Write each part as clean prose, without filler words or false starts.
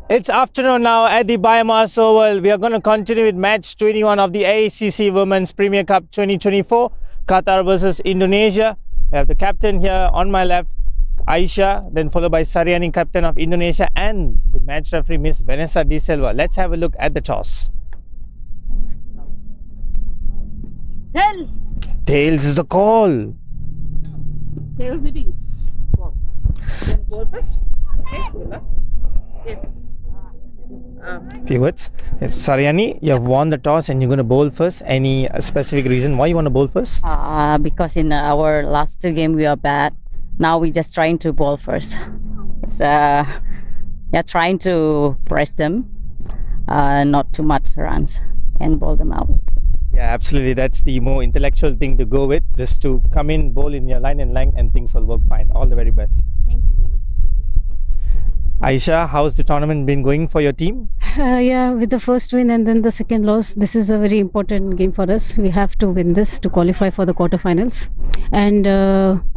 It's afternoon now at the Biomass Oval. We are going to continue with match 21 of the ACC Women's Premier Cup 2024, Qatar versus Indonesia. We have the captain here on my left, Aisha, then followed by Saryani, captain of Indonesia, and the match referee, Miss Vanessa De Silva. Let's have a look at the toss. Tails! Tails is the call. Tails it is. Wow. Ball first? Okay, good luck. Yeah. Few words. Yes, Saryani, you have won the toss and you're going to bowl first. Any specific reason why you want to bowl first? Because in our last two games we are bad. Now we just trying to bowl first. It's trying to press them, not too much runs, and bowl them out. Yeah, absolutely. That's the more intellectual thing to go with. Just to come in, bowl in your line and length, and things will work fine. All the very best. Thank you. Aisha, how's the tournament been going for your team? Yeah, with the first win and then the second loss, this is a very important game for us. We have to win this to qualify for the quarterfinals, and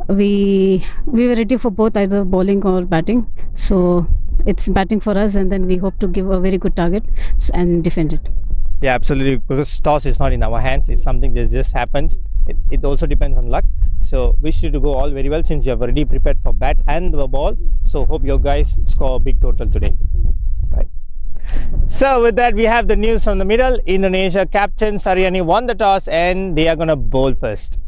we were ready for both, either bowling or batting. So it's batting for us, and then we hope to give a very good target and defend it. Yeah, absolutely. Because toss is not in our hands. It's something that just happens. It also depends on luck. So wish you to go all very well since you have already prepared for bat and the ball. So hope you guys score a big total today. Right. So with that, we have the news from the middle. Indonesia captain Saryani won the toss and they are going to bowl first.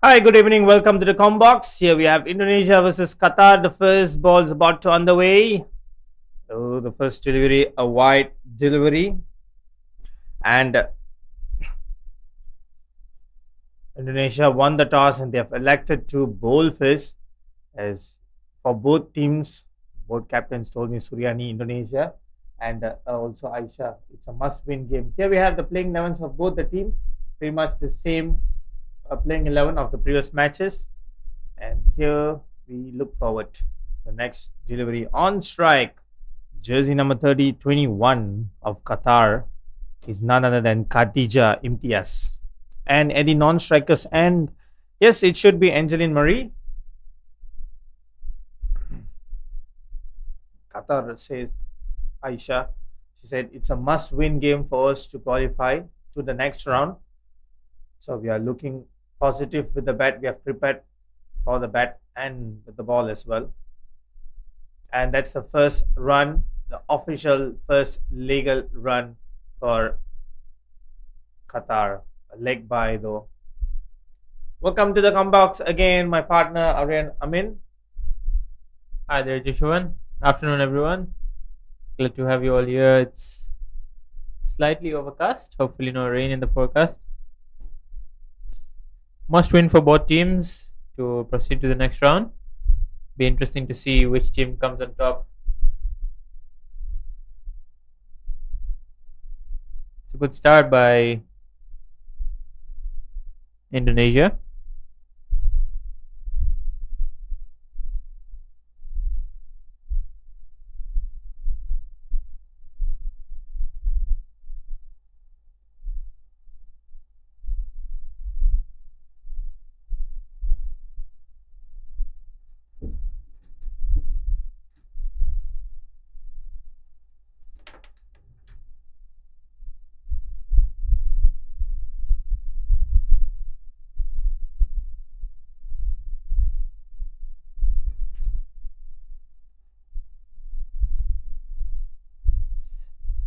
Hi, good evening. Welcome to the Combox. Here we have Indonesia versus Qatar. The first ball is about to underway. Oh, the first delivery, a wide delivery. And Indonesia won the toss and they have elected to bowl first. As for both teams, both captains told me Suryani, Indonesia, and also Aisha. It's a must-win game. Here we have the playing 11s of both the teams. Pretty much the same playing 11 of the previous matches. And here we look forward to the next delivery on strike. Jersey number 30, 21 of Qatar is none other than Khadija Imtiaz. And Eddie non-strikers, and yes, it should be Angeline Marie. Qatar says, Aisha, she said it's a must-win game for us to qualify to the next round. So we are looking positive with the bat. We have prepared for the bat and with the ball as well. And that's the first run, the official first legal run for Qatar. A leg by though. Welcome to the Combox again, my partner Aryan Amin. Hi there, Jishuan. Afternoon, everyone. Glad to have you all here. It's slightly overcast. Hopefully, no rain in the forecast. Must win for both teams to proceed to the next round. Be interesting to see which team comes on top. It's a good start by Indonesia.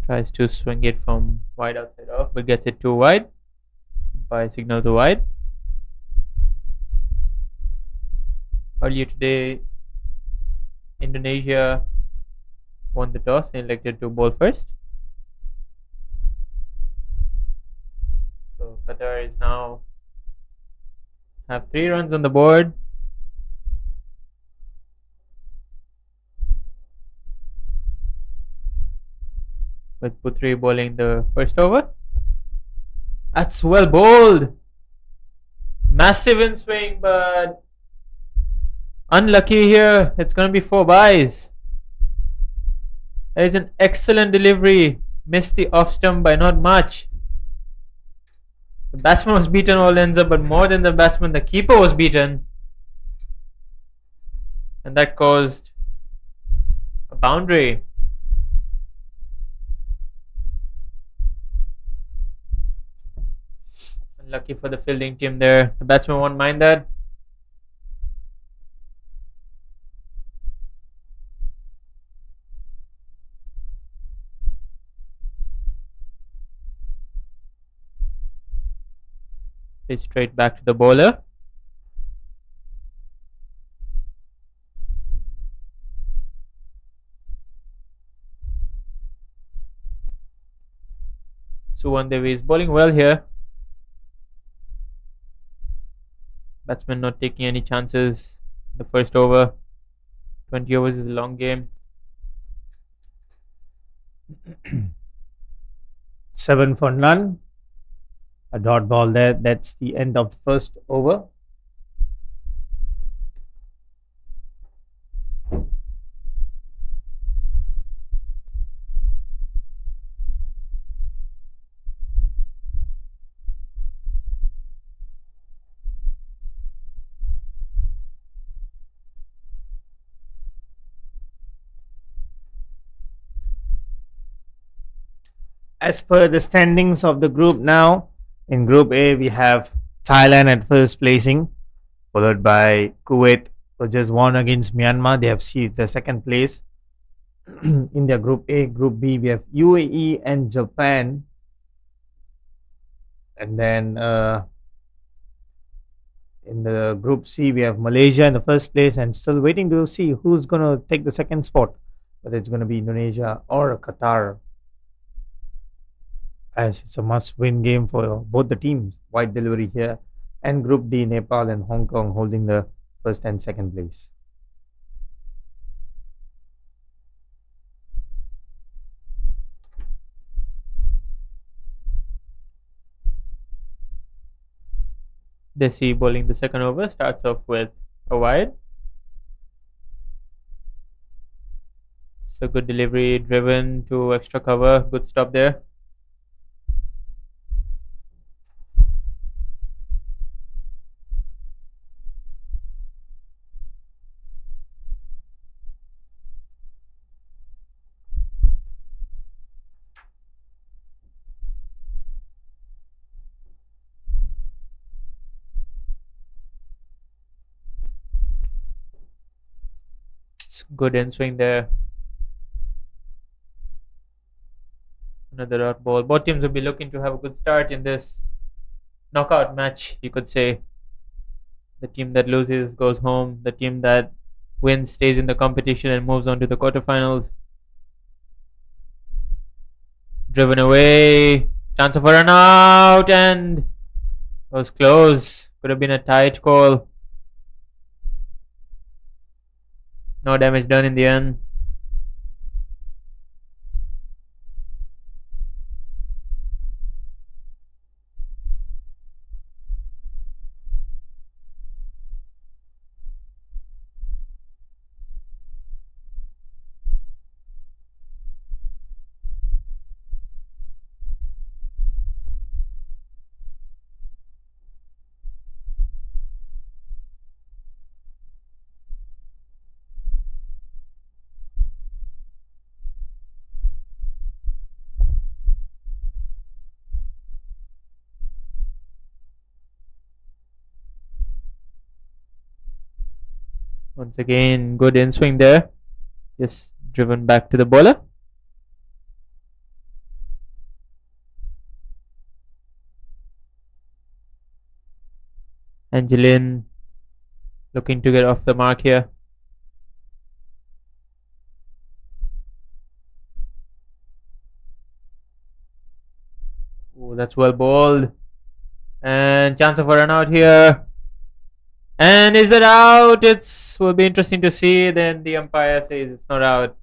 Tries to swing it from wide outside off, but gets it too wide. By signal to wide. Earlier today, Indonesia won the toss and elected to bowl first. So Qatar is now have 3 runs on the board. With Putri bowling the first over. That's well bowled. Massive in swing, but unlucky here. It's going to be 4 byes. There is an excellent delivery. Missed the off stump by not much. The batsman was beaten all ends up, but more than the batsman, the keeper was beaten. And that caused a boundary. Lucky for the fielding team there. The batsman won't mind that. Pitch straight back to the bowler. Suwan Devi is bowling well here. Batsman not taking any chances. The first over. 20 overs is a long game. 7 for none. A dot ball there. That's the end of the first over. As per the standings of the group now, in Group A we have Thailand at first placing, followed by Kuwait, who just won against Myanmar. They have seized the second place in their Group A. Group B we have UAE and Japan, and then In the Group C, we have Malaysia in the first place and still waiting to see who's going to take the second spot, whether it's going to be Indonesia or Qatar, as it's a must-win game for both the teams. Wide delivery here. And Group D, Nepal and Hong Kong holding the first and second place. Desi bowling the second over, starts off with a wide. It's a good delivery, driven to extra cover, good stop there. It's good in swing there. Another out ball. Both teams will be looking to have a good start in this knockout match, you could say. The team that loses goes home. The team that wins stays in the competition and moves on to the quarterfinals. Driven away. Chance of a run out, and it was close. Could have been a tight call. No damage done in the end. Once again, good in swing there. Just driven back to the bowler. Angelin looking to get off the mark here. Oh, that's well bowled. And chance of a run out here. And is it out? It will be interesting to see. Then the umpire says it's not out.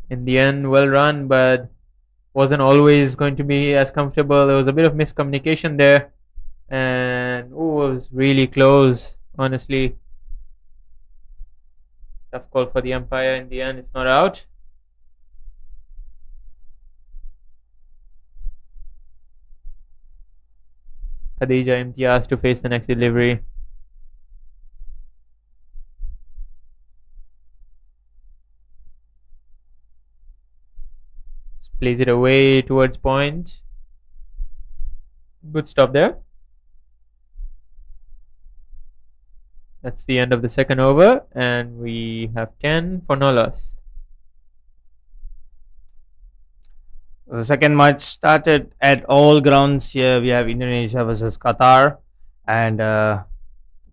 In the end, well run, but wasn't always going to be as comfortable. There was a bit of miscommunication there. And it was really close, honestly. Tough call for the umpire. In the end, it's not out. Khadija Imtiaz to face the next delivery. Plays it away towards point. Good stop there. That's the end of the second over, and we have 10 for no loss. The second match started at all grounds. Here we have Indonesia versus Qatar, and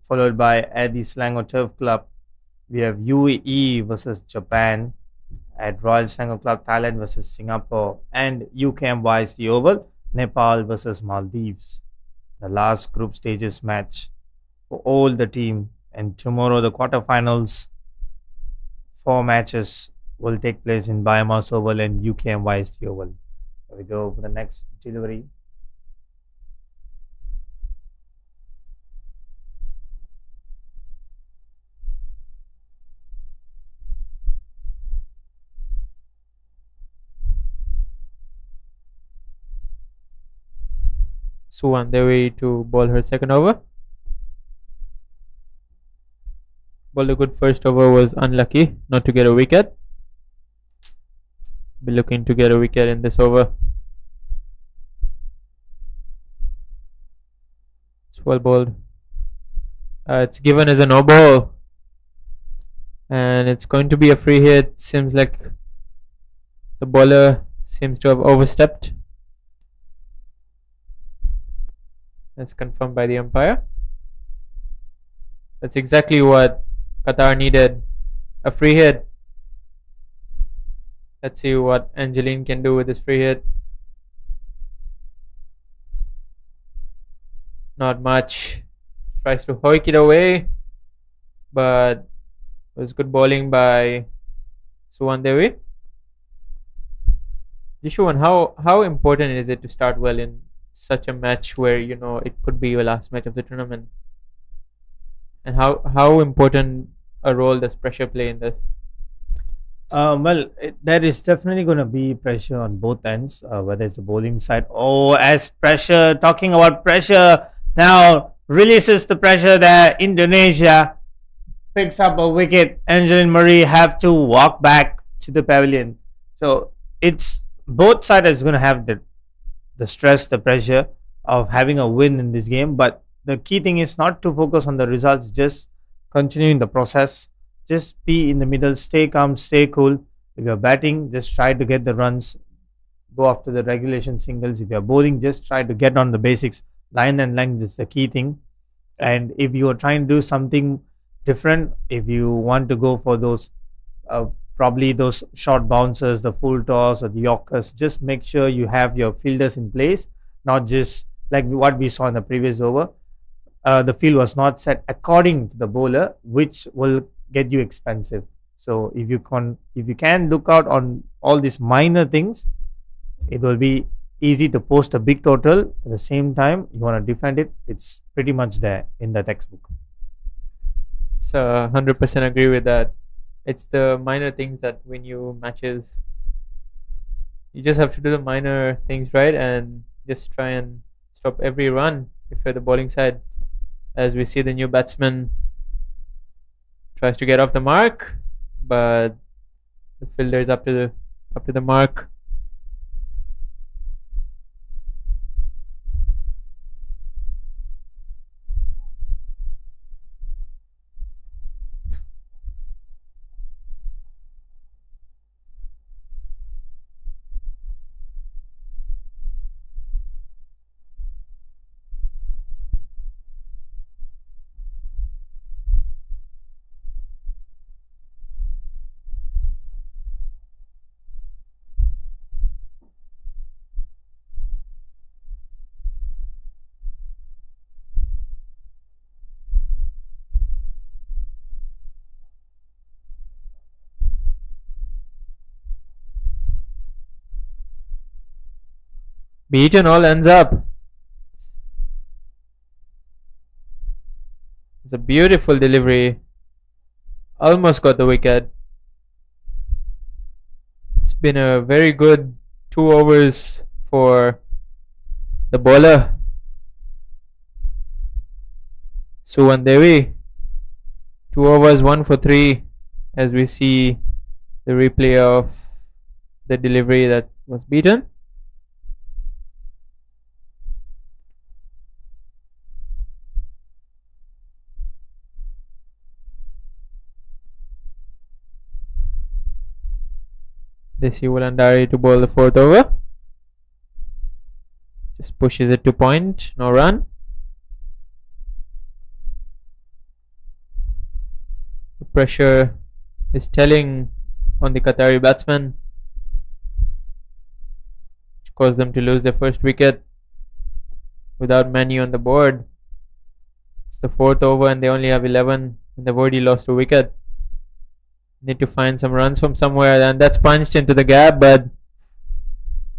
followed by at the Selangor Turf Club, we have UAE versus Japan. At Royal Selangor Club, Thailand versus Singapore, and UKM wise the Oval, Nepal versus Maldives. The last group stages match for all the team, and tomorrow the quarterfinals. 4 matches will take place in Biomass Oval and UKM wise the Oval. Here we go for the next delivery. So on their way to bowl her second over. Bowled a good first over, was unlucky not to get a wicket. Be looking to get a wicket in this over. It's well bowled. It's given as a no ball, and it's going to be a free hit. Seems like the bowler seems to have overstepped. That's confirmed by the umpire. That's exactly what Qatar needed. A free hit. Let's see what Angeline can do with this free hit. Not much. Tries to hoik it away, but it was good bowling by Suwan Devi. Jishuvan, how important is it to start well in such a match where you know it could be your last match of the tournament? And how important a role does pressure play in this? There is definitely going to be pressure on both ends, whether it's the bowling side. Oh, as pressure, talking about pressure, now releases the pressure there. Indonesia picks up a wicket. Angeline Murray have to walk back to the pavilion. So it's both sides is going to have the stress, the pressure of having a win in this game. But the key thing is not to focus on the results, just continuing the process. Just be in the middle, stay calm, stay cool. If you're batting, just try to get the runs, go after the regulation singles. If you're bowling, just try to get on the basics. Line and length is the key thing. And if you are trying to do something different, if you want to go for those probably those short bouncers, the full toss or the yorkers, just make sure you have your fielders in place, not just like what we saw in the previous over. The field was not set according to the bowler, which will get you expensive. So if you can look out on all these minor things, it will be easy to post a big total. At the same time, you want to defend it, it's pretty much there in the textbook. So 100% agree with that. It's the minor things that win you matches. You just have to do the minor things right and just try and stop every run if you're the bowling side. As we see, the new batsman tries to get off the mark, but the fielder is up to the mark. Beaten all ends up. It's a beautiful delivery. Almost got the wicket. It's been a very good 2 overs for the bowler Suwan Devi. 2 overs, 1 for 3, as we see the replay of the delivery that was beaten. Desi Wulandari to bowl the 4th over. Just pushes it to point, no run. The pressure is telling on the Qatari batsmen, which caused them to lose their first wicket without Manu on the board. It's the 4th over and they only have 11 and they've already lost a wicket. Need to find some runs from somewhere, and that's punched into the gap, but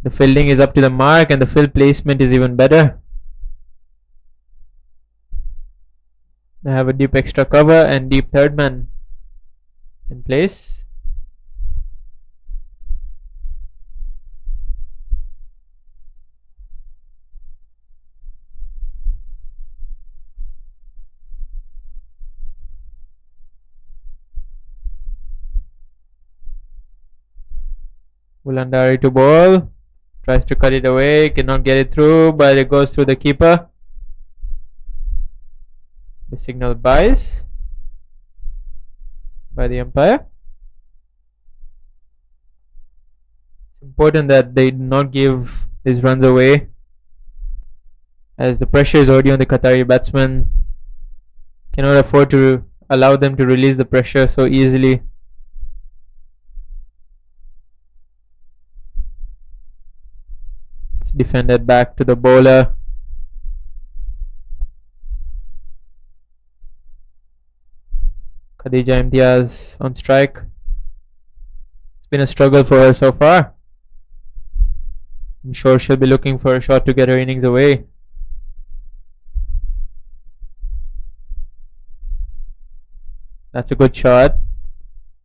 the fielding is up to the mark and the field placement is even better. They have a deep extra cover and deep third man in place. Wulandari to bowl, tries to cut it away, cannot get it through, but it goes through the keeper. The signal buys by the umpire. It's important that they do not give these runs away, as the pressure is already on the Qatari batsman. Cannot afford to allow them to release the pressure so easily. It's defended back to the bowler. Khadija Imtiaz on strike. It's been a struggle for her so far. I'm sure she'll be looking for a shot to get her innings away. That's a good shot.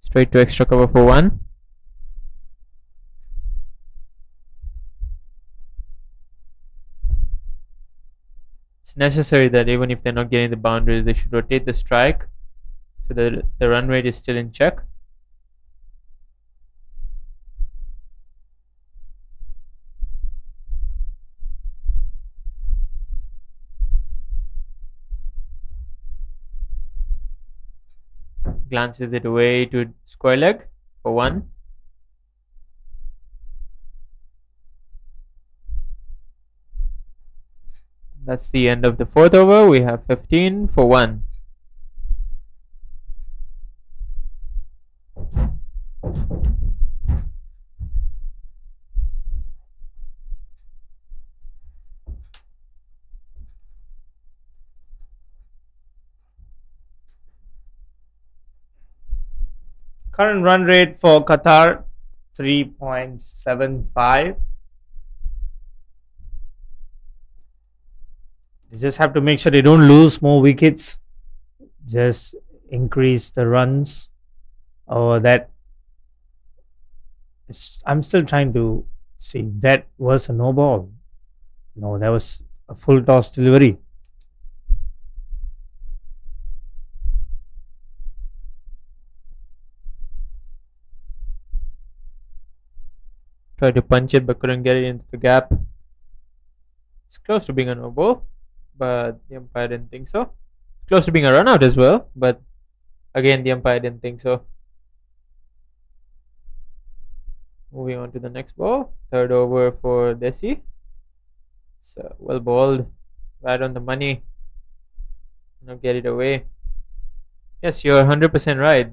Straight to extra cover for 1. It's necessary that even if they're not getting the boundaries, they should rotate the strike so that the run rate is still in check. Glances it away to square leg for 1. That's the end of the 4th over. We have 15 for 1. Current run rate for Qatar 3.75. They just have to make sure they don't lose more wickets. Just increase the runs. Or that. I'm still trying to see if that was a no ball. No, that was a full toss delivery. Tried to punch it but couldn't get it into the gap. It's close to being a no ball, but the umpire didn't think so. Close to being a run out as well, but again the umpire didn't think so. Moving on to the next ball. 3rd over for Desi. It's well bowled, right on the money. Now get it away. Yes, you're 100% right.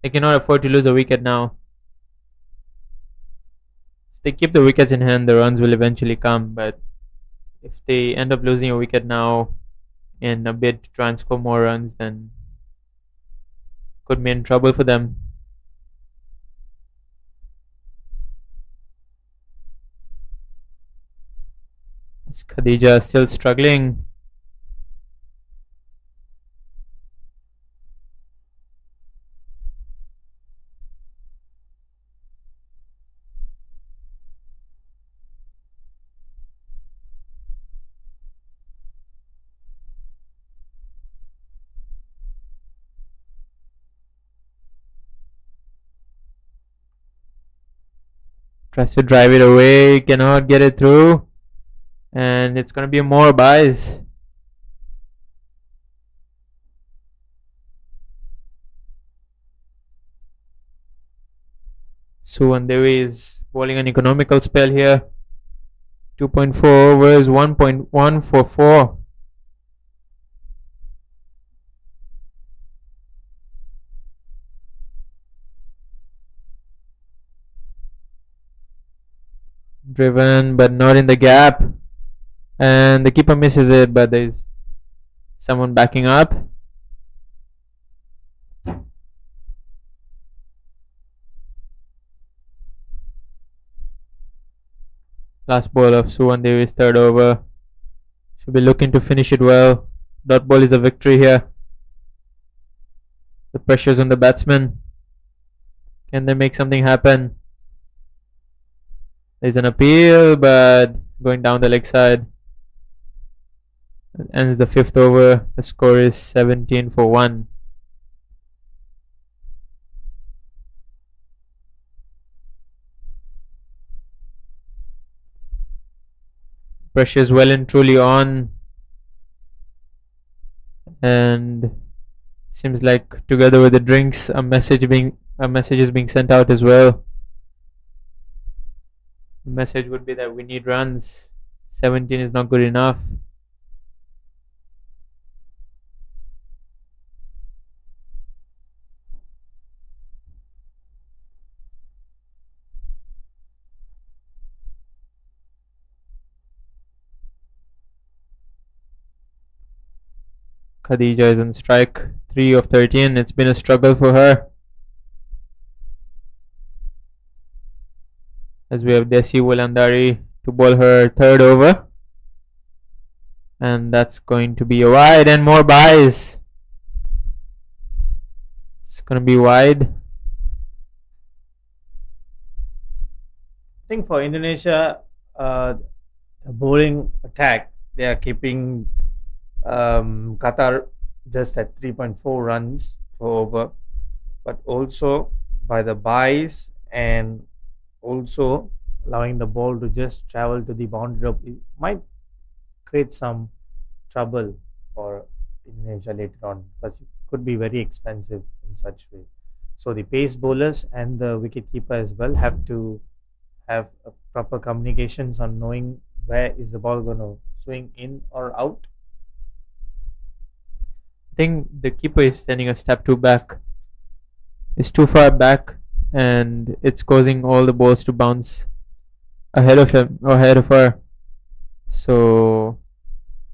They cannot afford to lose a wicket now. If they keep the wickets in hand, the runs will eventually come. But if they end up losing a wicket now in a bid to try and score more runs, then could be in trouble for them. Is Khadija still struggling? Tries to drive it away, cannot get it through, and it's going to be more buys. Suwan Devi is bowling an economical spell here. 2.4 overs, 1.144. Driven but not in the gap, and the keeper misses it, but there's someone backing up. Last ball of Suwan Devi's 3rd over. Should be looking to finish it well. Dot ball is a victory here. The pressure's on the batsman. Can they make something happen? There's an appeal, but going down the leg side. It ends the 5th over. The score is 17 for 1. Pressure is well and truly on, and seems like together with the drinks, a message is being sent out as well. The message would be that we need runs. 17 is not good enough. Khadija is on strike. 3 of 13. It's been a struggle for her. As we have Desi Wulandari to bowl her third over. And that's going to be a wide, and more buys. It's going to be wide. I think for Indonesia, the bowling attack, they are keeping Qatar just at 3.4 runs per over, but also by the buys and also allowing the ball to just travel to the boundary, it might create some trouble for Indonesia later on, because it could be very expensive in such way. So the pace bowlers and the wicket keeper as well have to have a proper communications on knowing where is the ball going to swing in or out. I think the keeper is standing a step too back. It's too far back, and it's causing all the balls to bounce ahead of him or ahead of her. So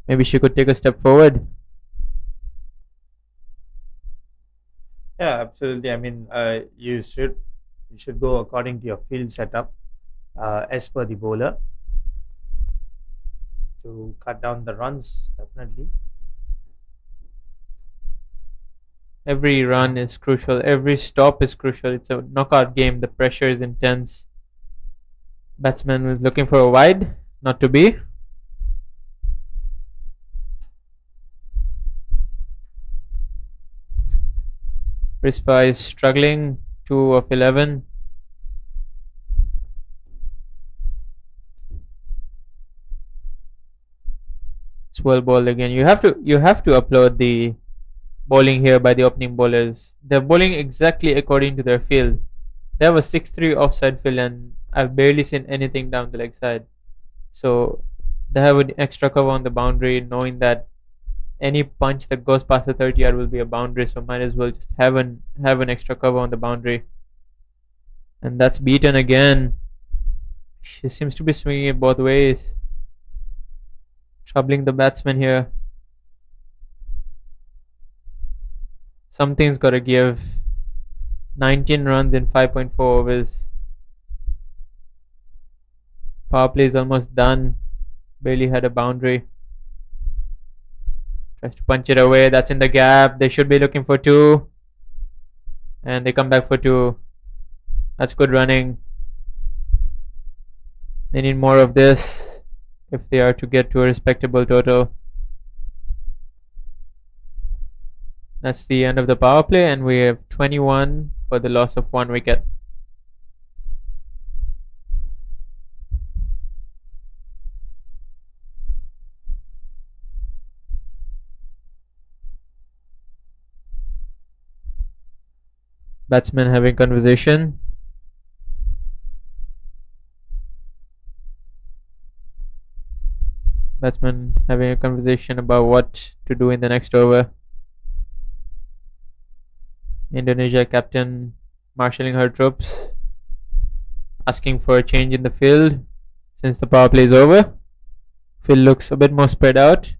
maybe she could take a step forward. Yeah, absolutely. I mean, you should go according to your field setup as per the bowler to cut down the runs, definitely. Every run is crucial. Every stop is crucial. It's a knockout game. The pressure is intense. Batsman was looking for a wide, not to be. Rispa is struggling. 2 of 11. It's well bowled again. You have to upload the bowling here by the opening bowlers. They're bowling exactly according to their field. They have a 6-3 offside field, and I've barely seen anything down the leg side. So they have an extra cover on the boundary, knowing that any punch that goes past the 30 yard will be a boundary. So might as well just have an extra cover on the boundary. And that's beaten again. She seems to be swinging it both ways, troubling the batsman here. Something's got to give. 19 runs in 5.4 overs. Power play is almost done. Barely had a boundary. Tries to punch it away. That's in the gap. They should be looking for 2. And they come back for 2. That's good running. They need more of this if they are to get to a respectable total. That's the end of the power play, and we have 21 for the loss of 1 wicket. Batsman having conversation. Batsman having a conversation about what to do in the next over. Indonesia captain marshalling her troops, asking for a change in the field since the power play is over. Field looks a bit more spread out,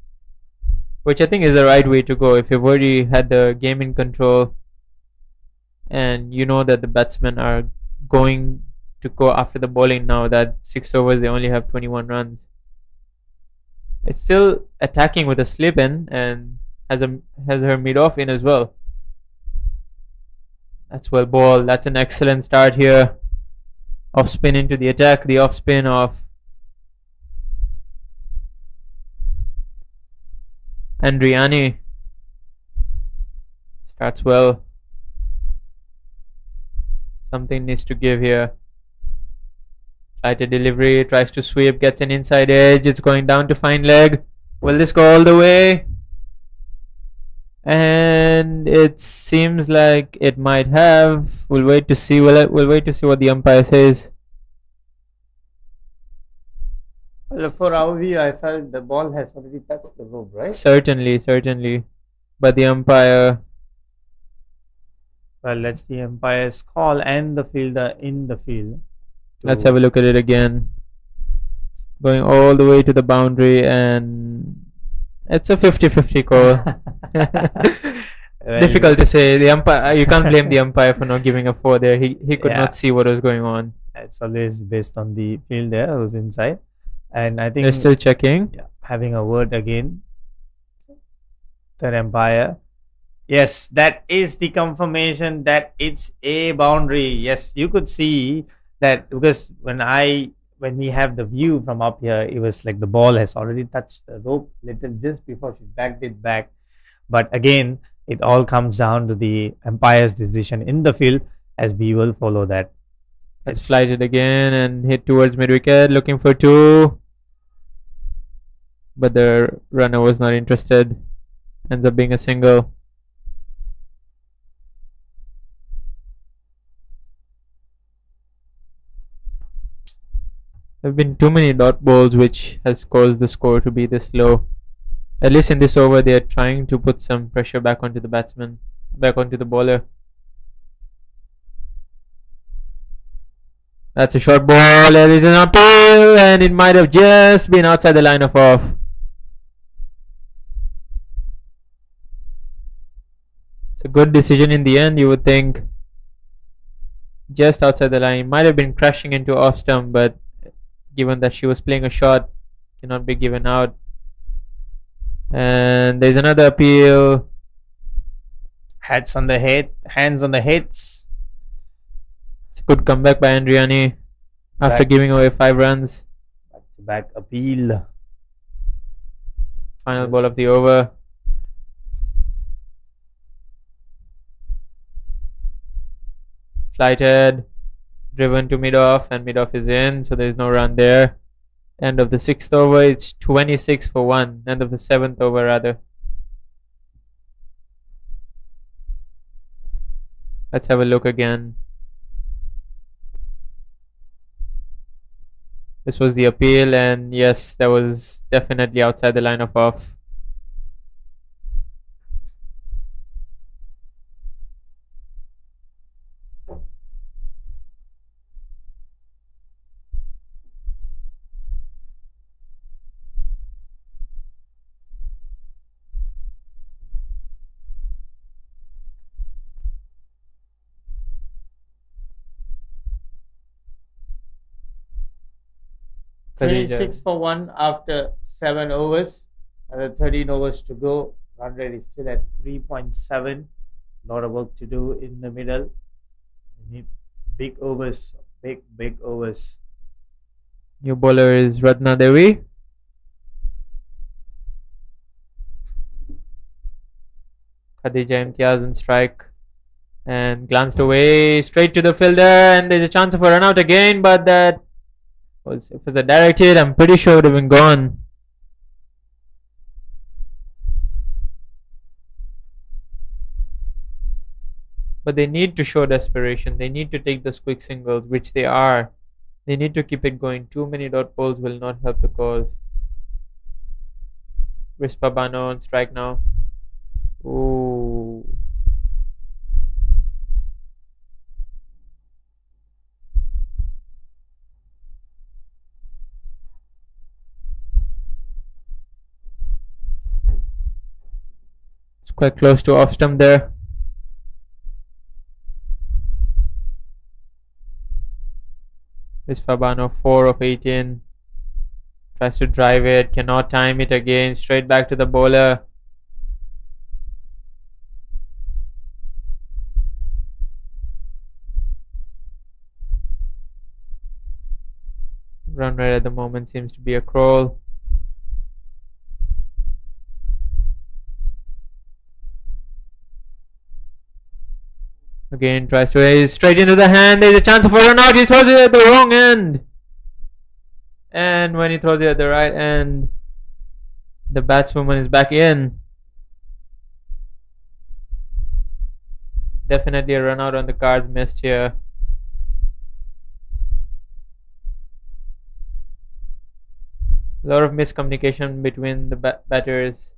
which I think is the right way to go. If you've already had the game in control and you know that the batsmen are going to go after the bowling now, that 6 overs they only have 21 runs. It's still attacking with a slip in and has her mid off in as well. That's well bowled. That's an excellent start here. Off spin into the attack. The off spin of Andriani starts well. Something needs to give here. Lighter delivery. Tries to sweep. Gets an inside edge. It's going down to fine leg. Will this go all the way? And it seems like it might have. We'll wait to see. We'll wait to see what the umpire says. Well, for our view, I felt the ball has already touched the rope, right? Certainly, certainly. But the umpire, Well, that's the umpire's call and the fielder in the field. let's have a look at it again. Going all the way to the boundary, and it's a 50-50 call. Well, Difficult to say. The umpire, you can't blame the umpire for not giving a 4 there. He could Yeah. not see what was going on. It's always based on the fielder who's inside. And I think They're still checking. yeah, having a word again. Third umpire. Yes, that is the confirmation that it's a boundary. Yes, you could see that because when we have the view from up here, it was like the ball has already touched the rope little just before she backed it back. But again, it all comes down to the umpire's decision in the field, as we will follow that. Let's It's- flight it again and hit towards mid wicket, looking for 2. But the runner was not interested. Ends up being a single. There have been too many dot balls, which has caused the score to be this low. At least in this over, they are trying to put some pressure back onto the batsman, back onto the bowler. That's a short ball. There is an appeal, and it might have just been outside the line of off. It's a good decision in the end, you would think. Just outside the line. Might have been crashing into off stump, but given that she was playing a shot, cannot be given out. And there's another appeal. Hands on the heads. It's a good comeback by Andriani after Back. giving away 5 runs. Back appeal. Final ball of the over. Flighted, driven to mid off, and mid off is in, so there's no run there. End of the 6th over, it's 26 for 1. End of the 7th over, rather. Let's have a look again. This was the appeal, and yes, that was definitely outside the line of off. Khadija. 26 for 1 after 7 overs. Another 13 overs to go. Run rate is still at 3.7. Lot of work to do in the middle. We need big overs. Big overs. New bowler is Ratna Devi. Khadija Imtiaz on strike, and glanced away straight to the fielder, and there's a chance of a run out again, but that was, if it was a direct hit, I'm pretty sure it would have been gone. But they need to show desperation. They need to take those quick singles, which they are. They need to keep it going. Too many dot balls will not help the cause. Rispabano on strike now. Ooh. It's quite close to off stump there. Fabano 4 of 18. Tries to drive it, cannot time it again. Straight back to the bowler. Run rate at the moment seems to be a crawl. Again, tries to raise straight into the hand. There's a chance for a run out. He throws it at the wrong end. And when he throws it at the right end, the batswoman is back in. Definitely a run out on the cards missed here. A lot of miscommunication between the batters.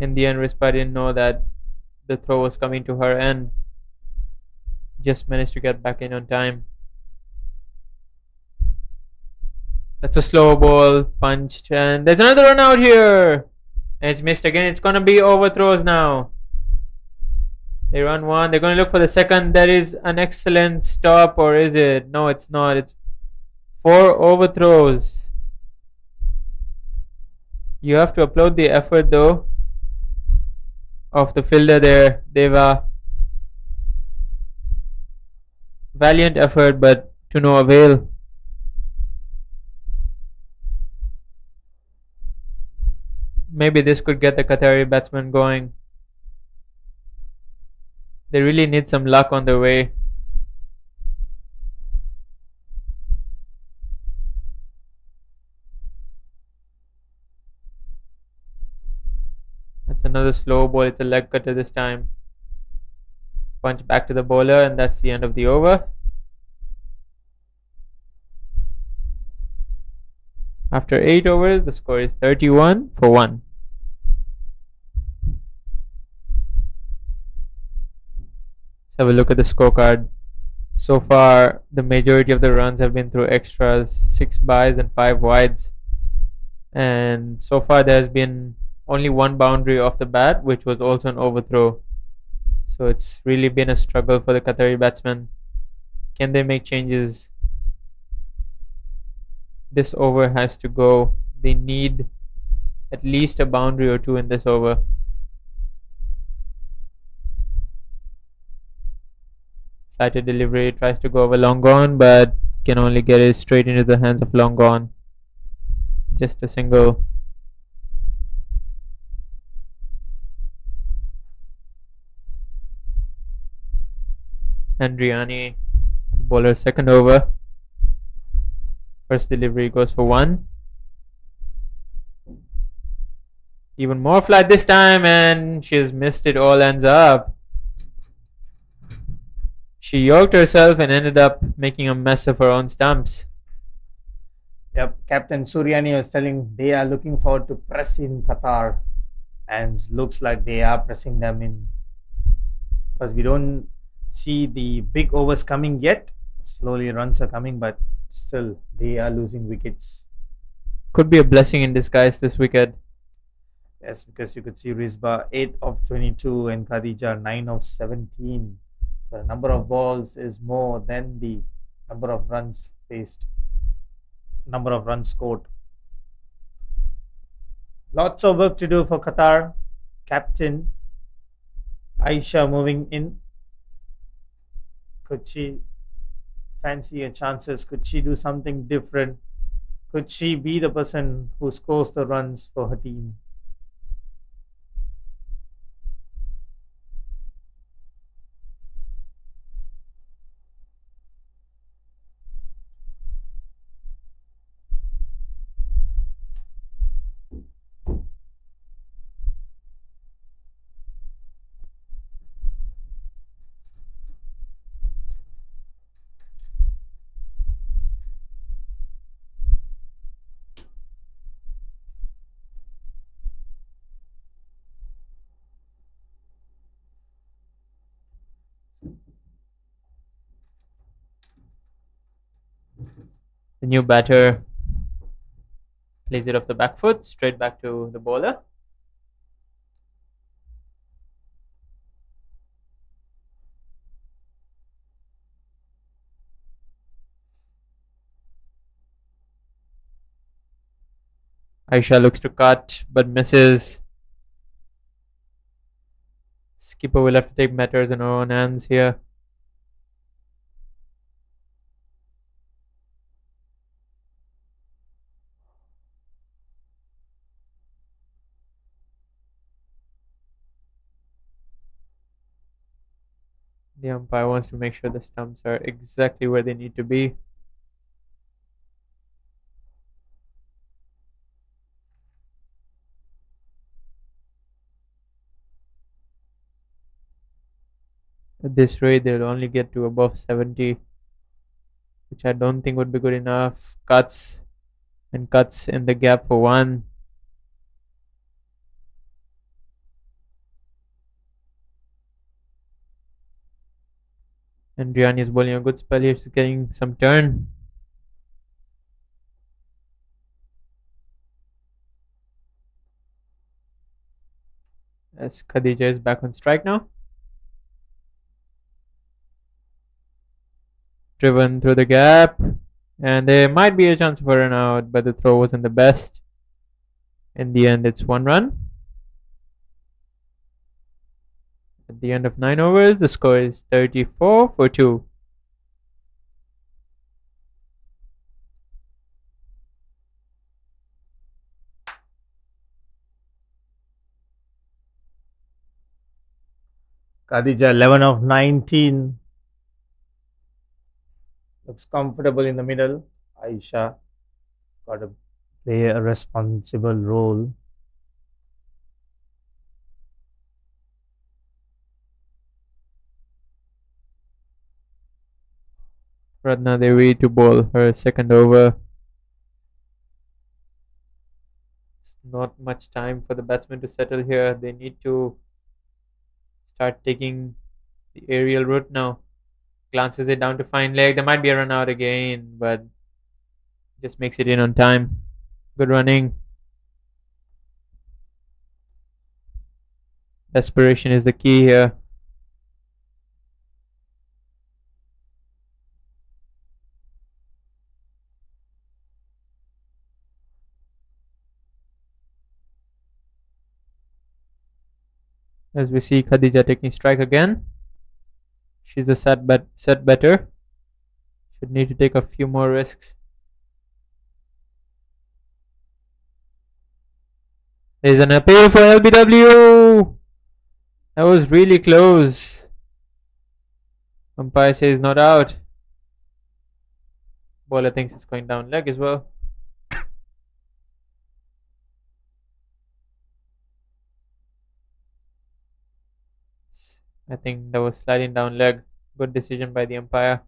In the end, Rispa didn't know that the throw was coming to her end. Just managed to get back in on time. That's a slow ball, punched, and there's another run out here. And it's missed again. It's gonna be overthrows now. They run one. They're gonna look for the second. That is an excellent stop, or is it? No, it's not. It's 4 overthrows. You have to applaud the effort though of the fielder there, Deva. Valiant effort, but to no avail. Maybe this could get the Qatari batsman going. They really need some luck on their way. That's another slow ball. It's a leg cutter this time. Punch back to the bowler, and that's the end of the over. After 8 overs, the score is 31 for 1. Let's have a look at the scorecard. So far, the majority of the runs have been through extras, 6 byes and 5 wides. And so far, there's been only 1 boundary off the bat, which was also an overthrow. So it's really been a struggle for the Qatari batsmen. Can they make changes? This over has to go. They need at least a boundary or 2 in this over. Flighted delivery, tries to go over long gone, but can only get it straight into the hands of long gone. Just a single. Andriani, bowler second over. First delivery goes for 1. Even more flat this time, and she's missed it all. Ends up. She yoked herself and ended up making a mess of her own stumps. Yep, Captain Suryani was telling they are looking forward to press in Qatar, and looks like they are pressing them in, because we don't see the big overs coming yet. Slowly runs are coming, but still they are losing wickets. Could be a blessing in disguise this wicket. Yes, because you could see Rizba 8 of 22 and Khadija 9 of 17. The number of balls is more than the number of runs faced, number of runs scored. Lots of work to do for Qatar. Captain Aisha moving in. Could she fancy her chances? Could she do something different? Could she be the person who scores the runs for her team? The new batter plays it off the back foot, straight back to the bowler. Aisha looks to cut but misses. Skipper will have to take matters in her own hands here. The umpire wants to make sure the stumps are exactly where they need to be. At this rate, they'll only get to above 70. which I don't think would be good enough. Cuts and cuts in the gap for 1. And Riani is bowling a good spell here. She's getting some turn. As Khadija is back on strike now. Driven through the gap. And there might be a chance for an out, but the throw wasn't the best. In the end, it's 1 run. At the end of 9 overs, the score is 34 for 2. Khadija 11 of 19. Looks comfortable in the middle. Aisha got to play a responsible role. Ratna Devi to bowl her second over. It's not much time for the batsmen to settle here. They need to start taking the aerial route now. Glances it down to fine leg. There might be a run out again, but just makes it in on time. Good running. Desperation is the key here. As we see Khadija taking strike again. She's the set better. Should need to take a few more risks. There's an appeal for LBW. That was really close. Umpire says not out. Bowler thinks it's going down leg as well. I think that was sliding down leg. Good decision by the umpire.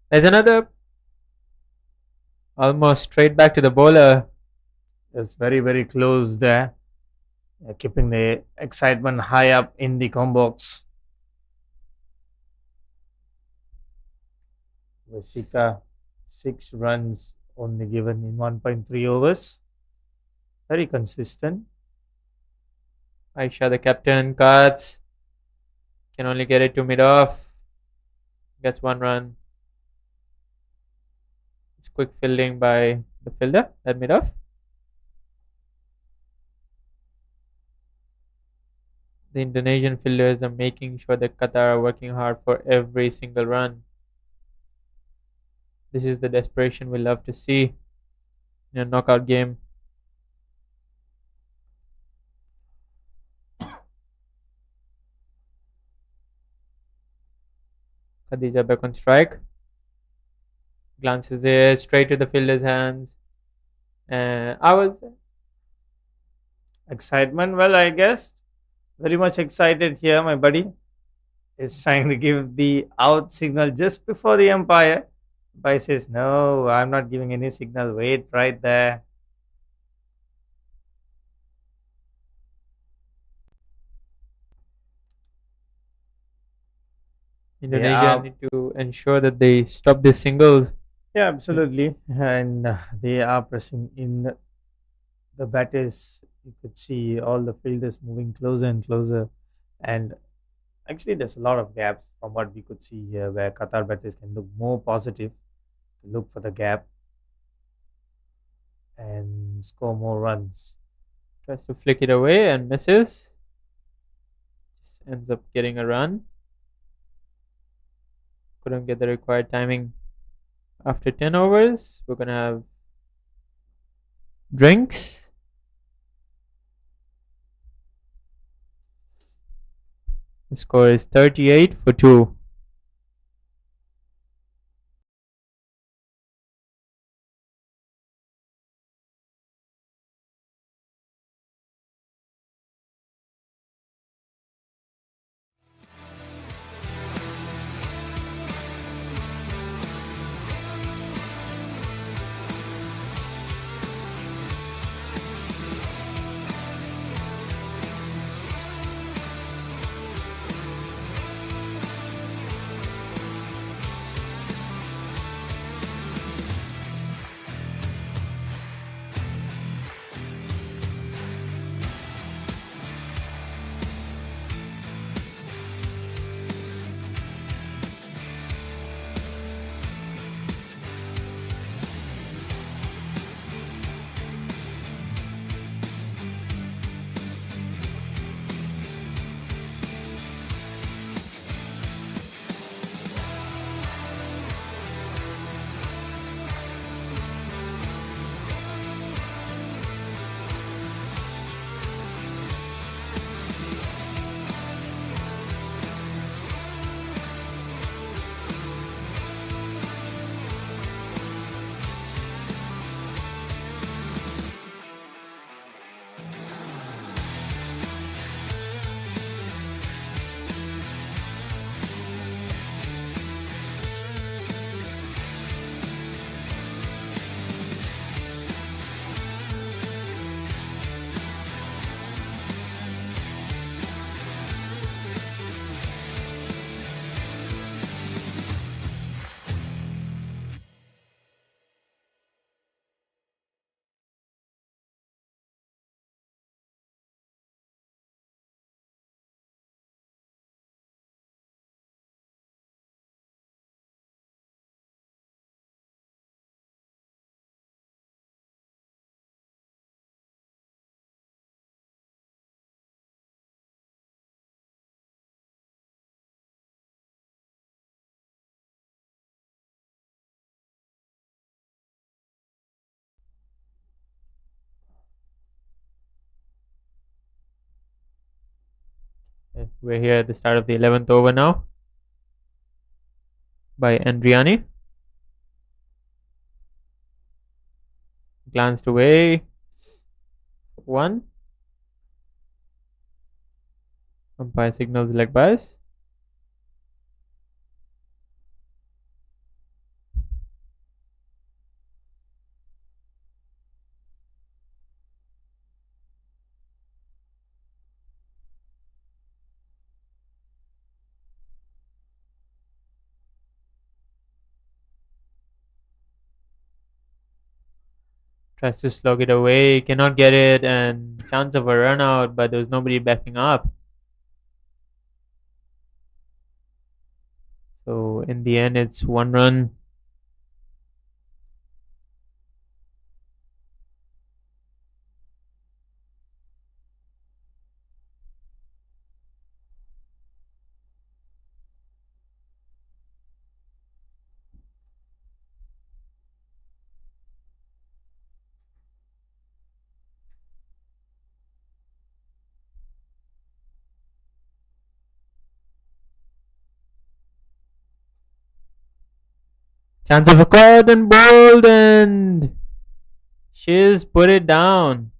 There's another. Almost straight back to the bowler. It's very, very close there. Keeping the excitement high up in the combo box. Vasika, 6 runs only given in 1.3 overs. Very consistent. Aisha, the captain, cuts. Can only get it to mid-off. Gets 1 run. It's quick fielding by the fielder at mid-off. The Indonesian fielders are making sure that Qatar are working hard for every single run. This is the desperation we love to see in a knockout game. Khadija back on strike. Glances it straight to the fielder's hands. I was Excitement, well, I guess very much excited here. My buddy is trying to give the out signal just before the umpire. Umpire says, no, I'm not giving any signal. Wait right there. Indonesia need to ensure that they stop this singles. Yeah, absolutely. And they are pressing in the batters. You could see all the fielders moving closer and closer. And actually, there's a lot of gaps from what we could see here where Qatar batters can look more positive, look for the gap, and score more runs. Tries to flick it away and misses. Just ends up getting a run. Couldn't get the required timing. After 10 overs, we're going to have drinks. The score is 38 for 2. And we're here at the start of the 11th over now by Andriani. Glanced away. 1. Umpire signals leg bias. Tries to slug it away, cannot get it, and chance of a run out, but there's nobody backing up. So in the end, it's 1 run. Chance of a cut and bowled, and she's put it down.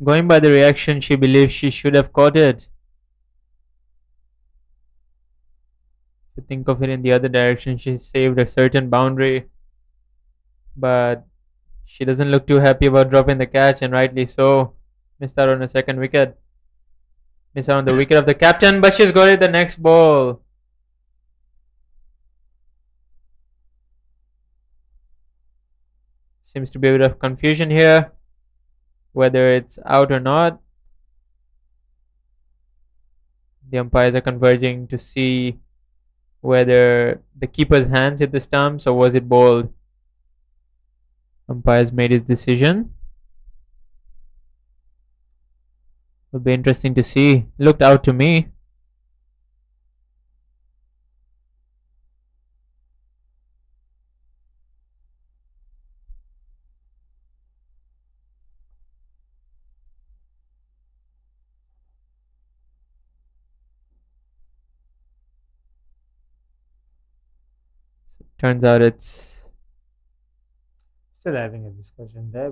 Going by the reaction, she believes she should have caught it. To think of it in the other direction, she saved a certain boundary, but she doesn't look too happy about dropping the catch, and rightly so. Missed out on a second wicket. Missed out on the wicket of the captain, but she's got it the next ball. Seems to be a bit of confusion here, whether it's out or not. The umpires are converging to see whether the keeper's hands hit the stumps or was it bowled. Umpires made his decision. Will be interesting to see. Looked out to me. Turns out it's Still having a discussion there.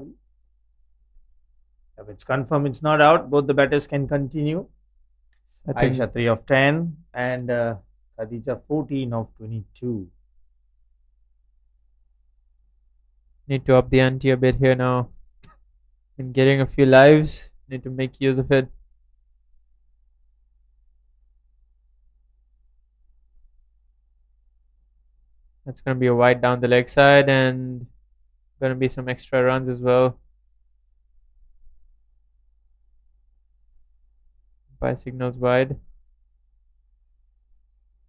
If it's confirmed it's not out, both the batters can continue. I think Aisha 3 of 10 and Khadija 14 of 22. need to up the ante a bit here now. And getting a few lives, need to make use of it. That's going to be a wide down the leg side, and going to be some extra runs as well. By signals wide. I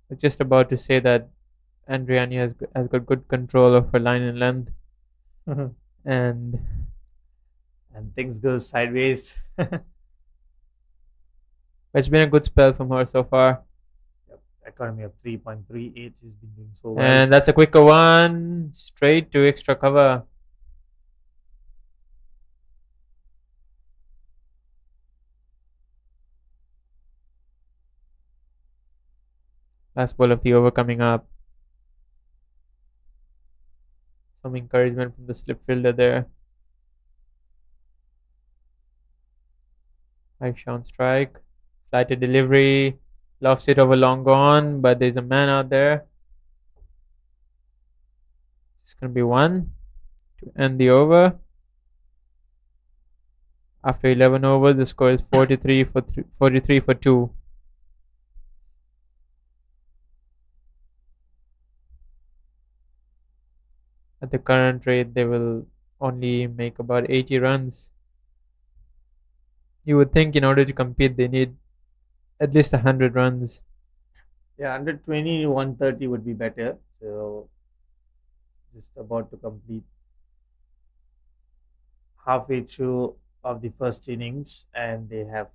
was just about to say that Andriani has got good control of her line and length, and things go sideways. it's been a good spell from her so far. Economy of 3.38. She's been doing so well. And that's a quicker one, straight to extra cover. Last ball of the over coming up. Some encouragement from the slip fielder there. Aisha on strike. Flighted delivery. Lofts it over long gone, but there's a man out there. It's going to be 1 to end the over. After 11 overs, the score is 43 for 2. At the current rate, they will only make about 80 runs. You would think in order to compete, they need at least 100 runs. Yeah, 120, 130 would be better. So, just about to complete halfway through of the first innings, and they have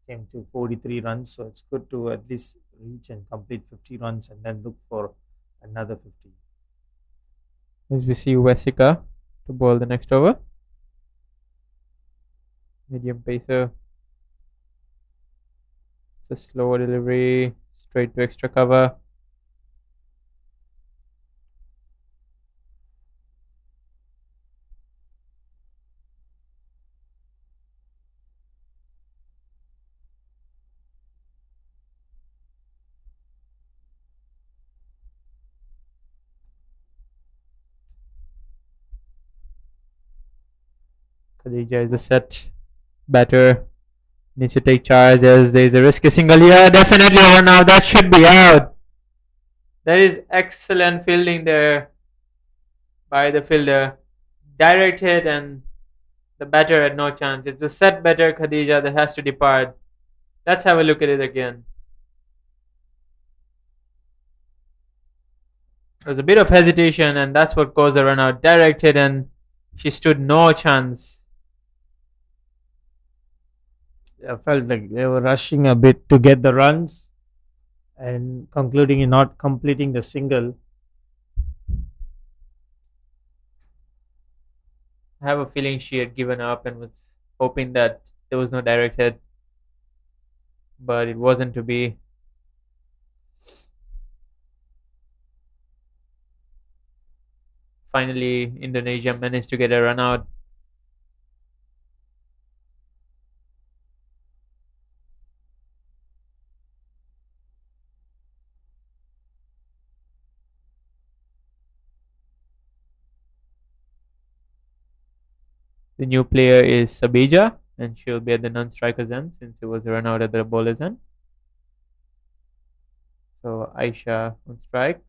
came to 43 runs. So, it's good to at least reach and complete 50 runs and then look for another 50. As we see Wesika to bowl the next over. medium pacer. It's a slower delivery, straight to extra cover. Khadija is the set batter. Needs to take charge as there is a risky single here. Definitely over now. That should be out. There is excellent fielding there by the fielder. Direct hit and the batter had no chance. It's a set batter, Khadija, that has to depart. Let's have a look at it again. There's a bit of hesitation, and that's what caused the run out. Direct hit, and she stood no chance. I felt like they were rushing a bit to get the runs and concluding in not completing the single. I have a feeling she had given up and was hoping that there was no direct hit, but it wasn't to be. Finally, Indonesia managed to get a run out. The new player is Sabija, and she'll be at the non-striker's end since it was a run out at the bowler's end. So Aisha on strike.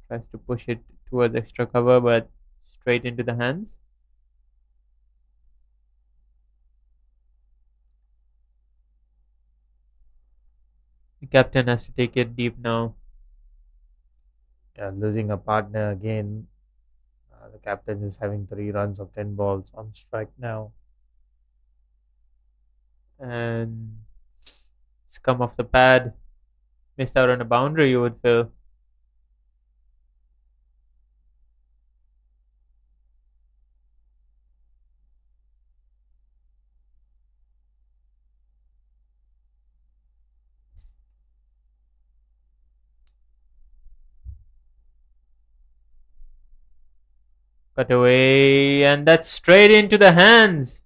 Tries to push it towards extra cover, but straight into the hands. The captain has to take it deep now. Yeah, losing a partner again. The captain is having 3 runs of 10 balls on strike now. And it's come off the pad. Missed out on a boundary, you would feel. Cut away, and that's straight into the hands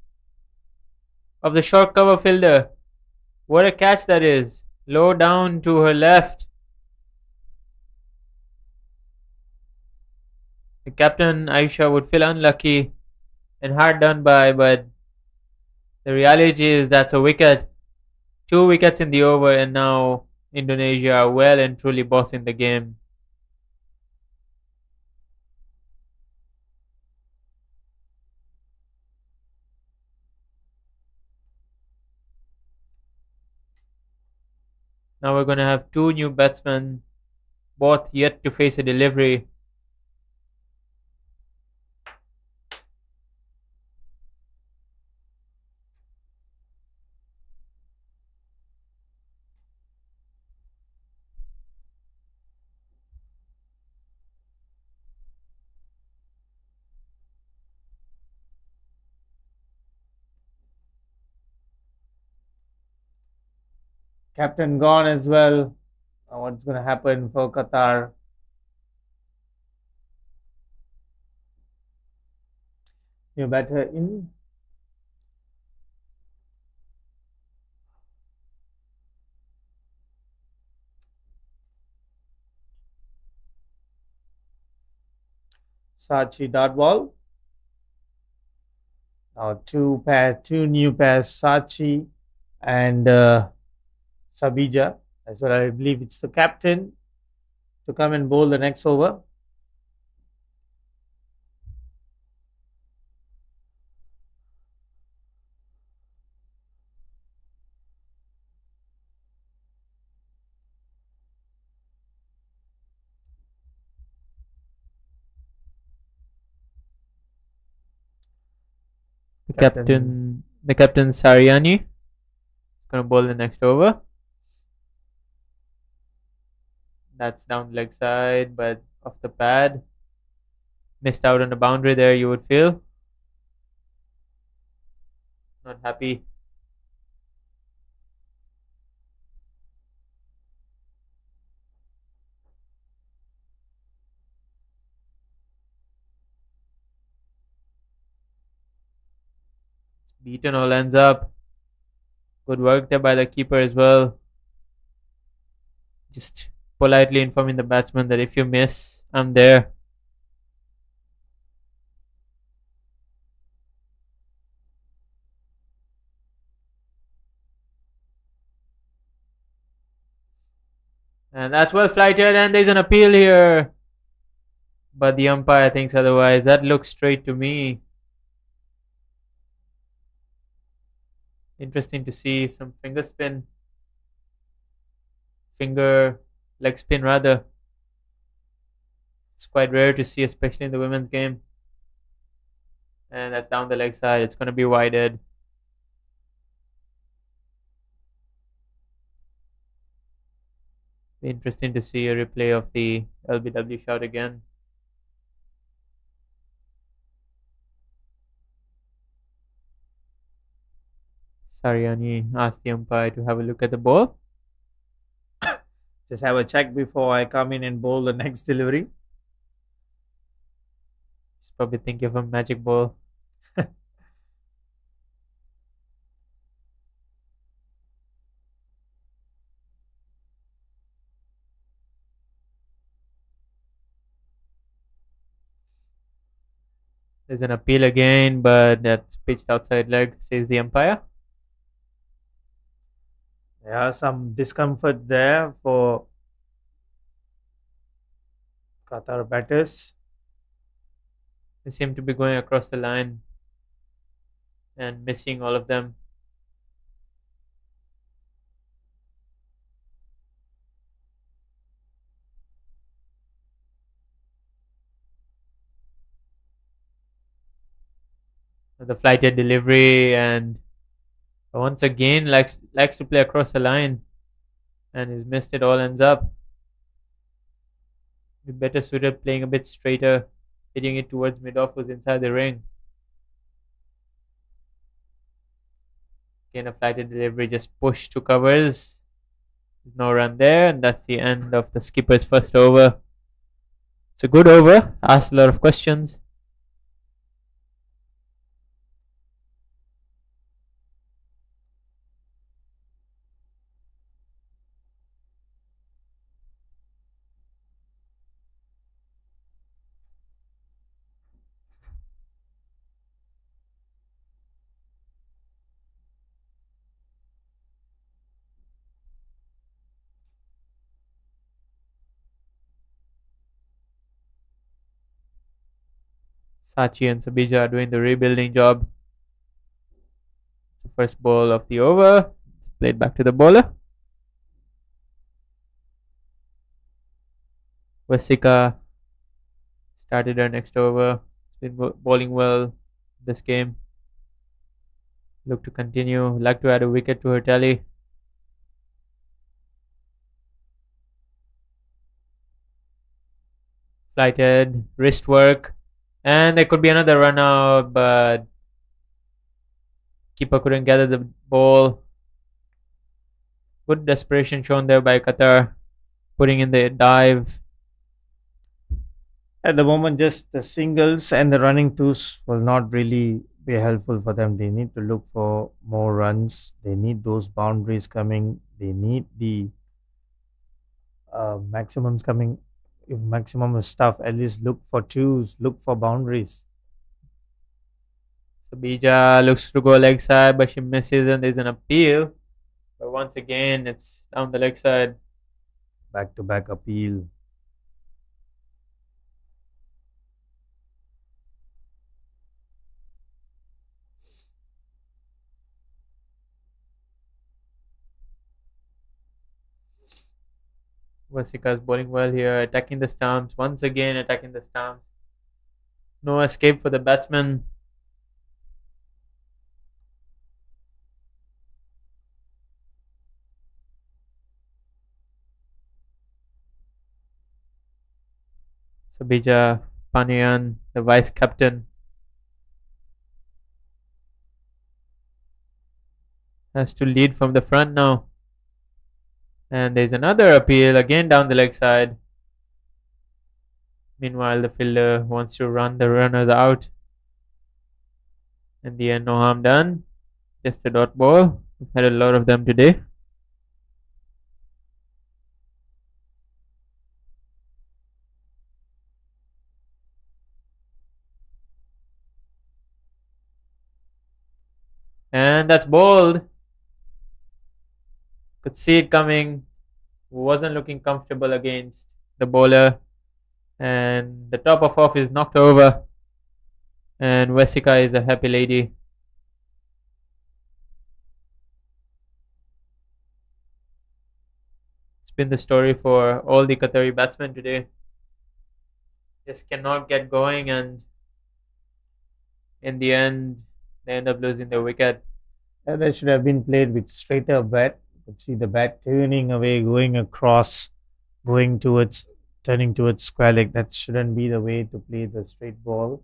of the short cover fielder. What a catch that is. Low down to her left. The captain, Aisha, would feel unlucky and hard done by, but the reality is that's a wicket. 2 wickets in the over, and now Indonesia are well and truly bossing the game. Now we're going to have 2 new batsmen, both yet to face a delivery. Captain gone as well. What's going to happen for Qatar? New batter in. Sachi dot ball. Now 2 new pairs, Sachi and Sabija as well. I believe it's the captain to come and bowl the next over. The captain Sariani going to bowl the next over. That's down leg side, but off the pad. Missed out on the boundary there, you would feel. not happy. Beaten all ends up. Good work there by the keeper as well. Just politely informing the batsman that if you miss, I'm there. And that's well flighted, and there's an appeal here. But the umpire thinks otherwise. That looks straight to me. Interesting to see some finger leg spin rather. It's quite rare to see, especially in the women's game. And that's down the leg side. It's going to be wideed. Be interesting to see a replay of the LBW shot again. Sariani asked the umpire to have a look at the ball. Just have a check before I come in and bowl the next delivery. He's probably thinking of a magic ball. There's an appeal again, but that's pitched outside leg, says the umpire. There are some discomfort there for Qatar batters. They seem to be going across the line and missing all of them. The flighted delivery, and once again likes to play across the line, and he's missed it. All ends up. Be better suited playing a bit straighter, hitting it towards mid-off who's inside the ring. Again, a flighted delivery, just push to covers. There's no run there, and that's the end of the skipper's first over. It's a good over. Asked a lot of questions. Sachi and Sabija are doing the rebuilding job. It's the first ball of the over. Played back to the bowler. Vasika started her next over. She's been bowling well this game. Look to continue. Like to add a wicket to her tally. Flighted, wrist work. And there could be another run out, but keeper couldn't gather the ball. Good desperation shown there by Qatar, putting in the dive. At the moment, just the singles and the running twos will not really be helpful for them. They need to look for more runs. They need those boundaries coming. They need the maximums coming. If maximum is tough, at least look for twos, look for boundaries. Sabija looks to go leg side, but she misses, and there's an appeal. But once again, it's down the leg side. Back to back appeal. Vasika is bowling well here, attacking the stumps. Once again, attacking the stumps. No escape for the batsman. Sabija Panayan, the vice captain. has to lead from the front now. And there's another appeal again down the leg side. Meanwhile, the fielder wants to run the runners out. In the end, no harm done. Just a dot ball. We've had a lot of them today. And that's bowled. Could see it coming. Wasn't looking comfortable against the bowler. And the top of off is knocked over. And Vesika is a happy lady. It's been the story for all the Qatari batsmen today. Just cannot get going, and in the end, they end up losing their wicket. And that should have been played with straighter bat. You could see the bat turning away, going across, turning towards square leg. That shouldn't be the way to play the straight ball.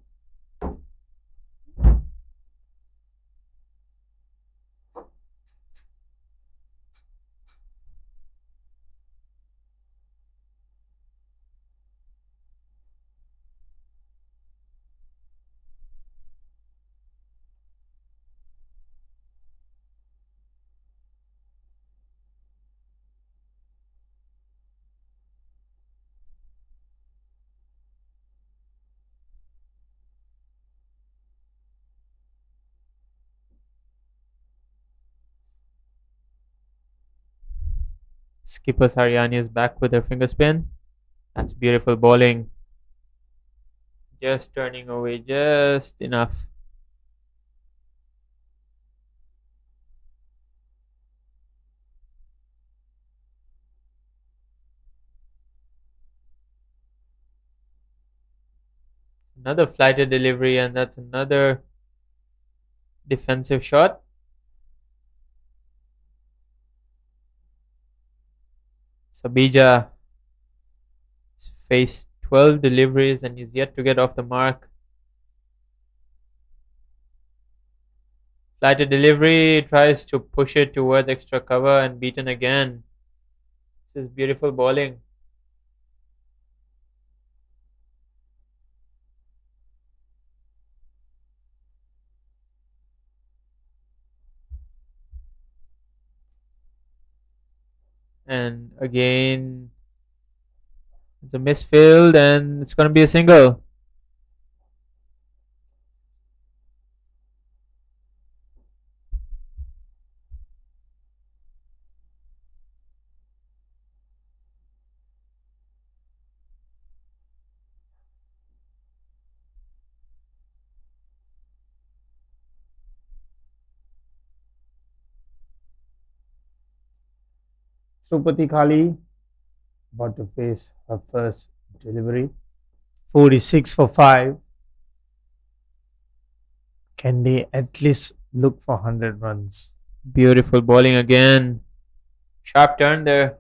Skipper Haryani is back with her finger spin. That's beautiful bowling. Just turning away just enough. Another flighted delivery, and that's another defensive shot. Sabija has faced 12 deliveries and is yet to get off the mark. Flighted delivery, tries to push it towards extra cover and beaten again. This is beautiful bowling. And again, it's a misfield and it's going to be a single. Srupati Kali about to face her first delivery. 46 for 5. Can they at least look for 100 runs? Beautiful bowling again. Sharp turn there.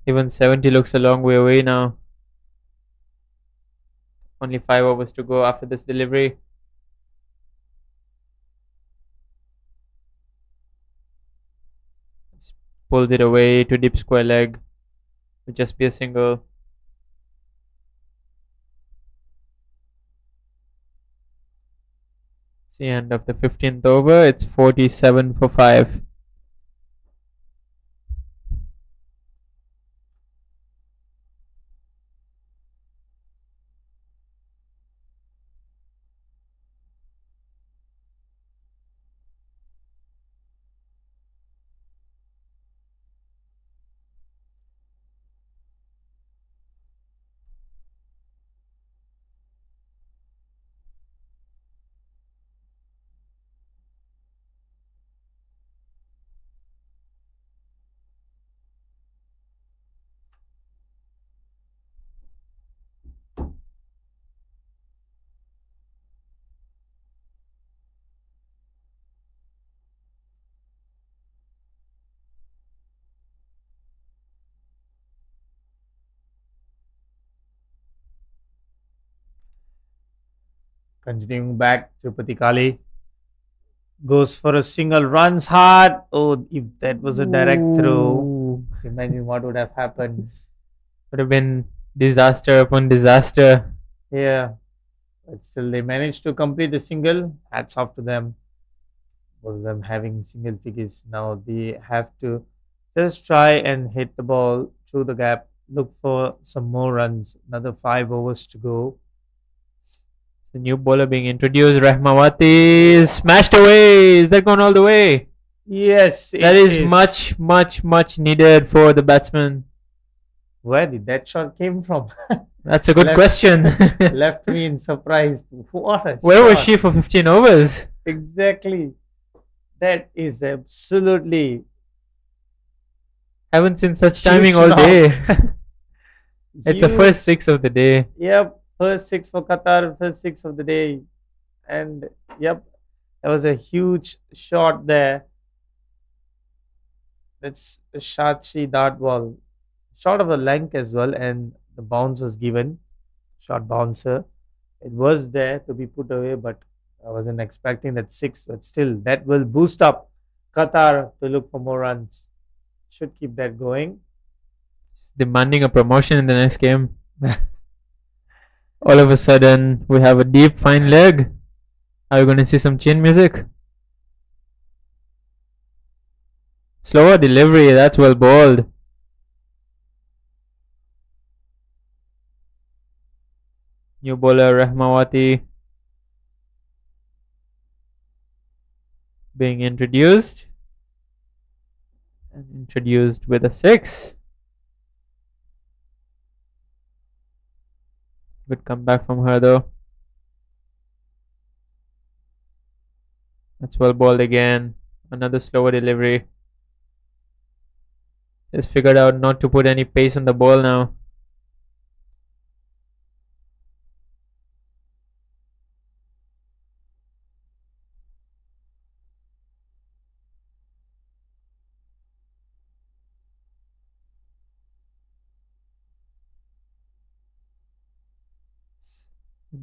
Even 70 looks a long way away now. Only 5 overs to go after this delivery. Pulls it away to deep square leg. Will just be a single. It's the end of the 15th over. It's 47 for 5. Continuing back, Srupati Kali Goes for a single, runs hard. Oh, if that was a direct throw, Ooh, imagine what would have happened. would have been disaster upon disaster. Yeah, but still they managed to complete the single. Hats off to them. Both of them having single figures. Now they have to just try and hit the ball through the gap. Look for some more runs. Another 5 overs to go. The new bowler being introduced, Rahmawati, smashed away. Is that gone all the way? Yes, That it is much needed for the batsman. Where did that shot came from? That's a good Left- question. Left me in surprise. What a Where was shot. she for 15 overs? Exactly. That is absolutely Haven't seen such Huge timing all knock. day. It's the huge. first 6 of the day. Yep, first six for Qatar, first six of the day. And yep, that was a huge shot there. That's a Shachi dart ball. Short of the length as well, and the bounce was given. Short bouncer. It was there to be put away, but I wasn't expecting that six. But still, that will boost up Qatar to look for more runs. Should keep that going. Demanding a promotion in the next game. All of a sudden, we have a deep, fine leg. Are we going to see some chin music? Slower delivery, that's well bowled. New bowler Rahmawati being introduced. And introduced with a 6. Good comeback from her though. That's well bowled again. Another slower delivery. Just figured out not to put any pace on the ball now.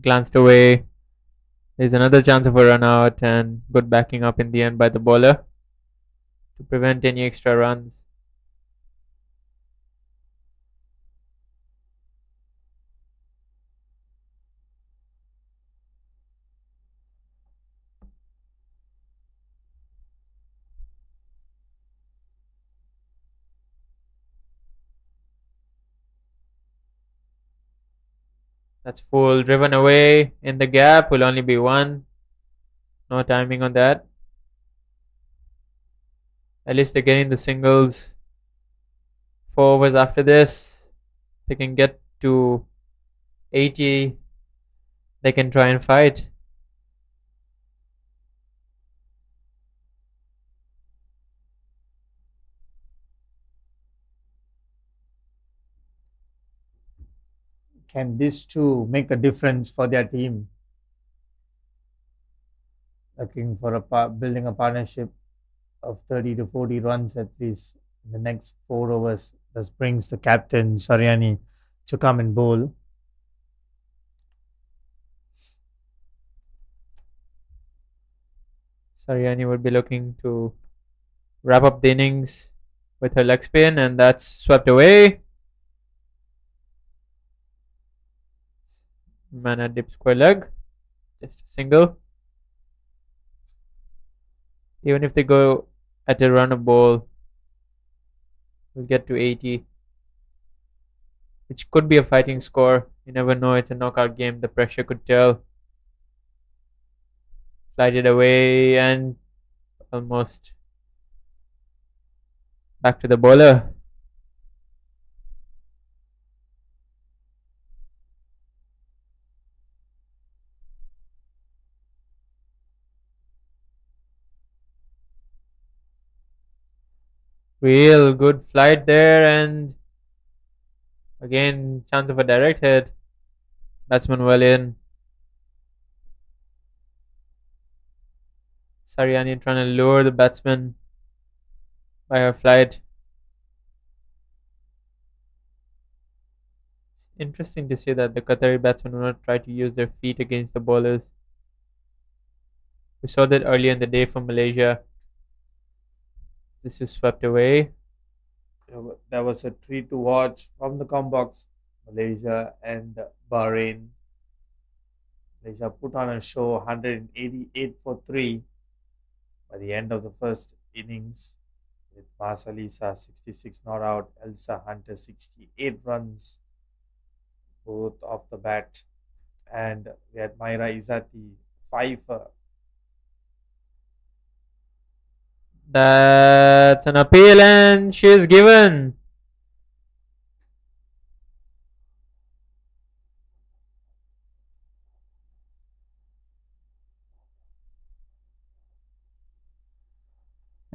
Glanced away. There's another chance of a run out and good backing up in the end by the bowler to prevent any extra runs. That's full, driven away in the gap, will only be 1. No timing on that. At least they're getting the singles. 4 overs after this. They can get to 80. They can try and fight. Can these two make a difference for their team? Looking for building a partnership of 30 to 40 runs at least in the next 4 overs. This brings the captain Saryani to come and bowl. Saryani would be looking to wrap up the innings with her leg spin, and that's swept away. Mana dip square leg. Just a single. Even if they go at a run of ball, we'll get to 80, which could be a fighting score. You never know, it's a knockout game. The pressure could tell. Flighted away and almost back to the bowler. Real good flight there, and again chance of a direct hit. Batsman well in. Saryani trying to lure the batsman by her flight. Interesting to see that the Qatari batsmen will not try to use their feet against the bowlers. We saw that earlier in the day from Malaysia. This is swept away. That was a treat to watch from the combox. Malaysia and Bahrain. Malaysia put on a show, 188 for 3 by the end of the first innings, with Marcelisa 66 not out, Elsa Hunter 68 runs, both off the bat, and we had Myra Izzati 5. That's an appeal and she is given.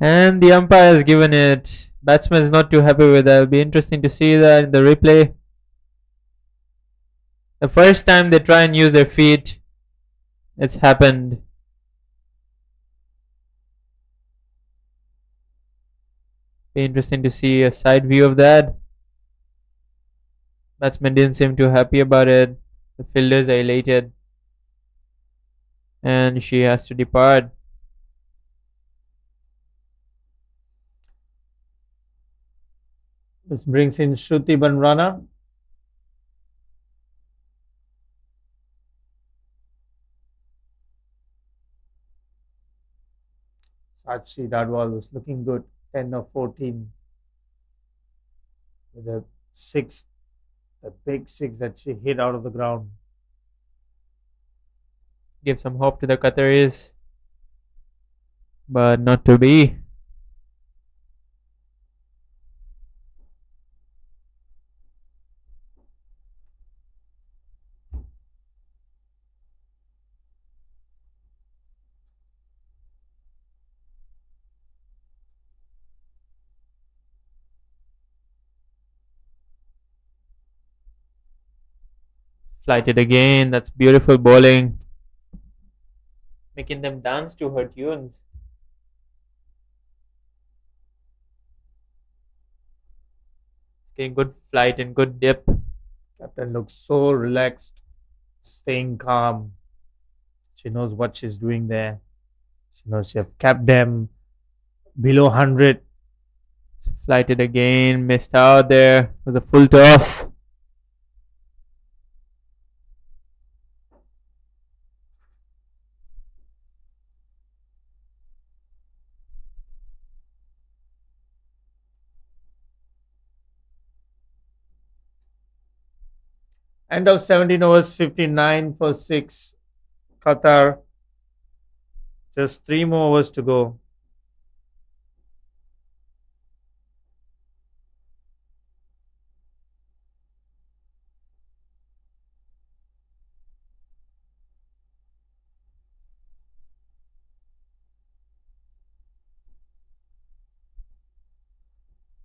And the umpire has given it. Batsman is not too happy with that. It'll be interesting to see that in the replay. The first time they try and use their feet, it's happened. Be interesting to see a side view of that. Batsman didn't seem too happy about it. The fielders are elated. And she has to depart. This brings in Shruti Banrana. Sakshi Dadwal was looking good, 10 of 14. With a 6, the big 6 that she hit out of the ground. Give some hope to the Qataris. But not to be. Flighted again. That's beautiful bowling. Making them dance to her tunes. Getting good flight and good dip. Captain looks so relaxed, staying calm. She knows what she's doing there. She knows she have kept them below 100. It's flighted again. Missed out there with a full toss. End of 17 overs, 59 for 6. Qatar. Just 3 more overs to go.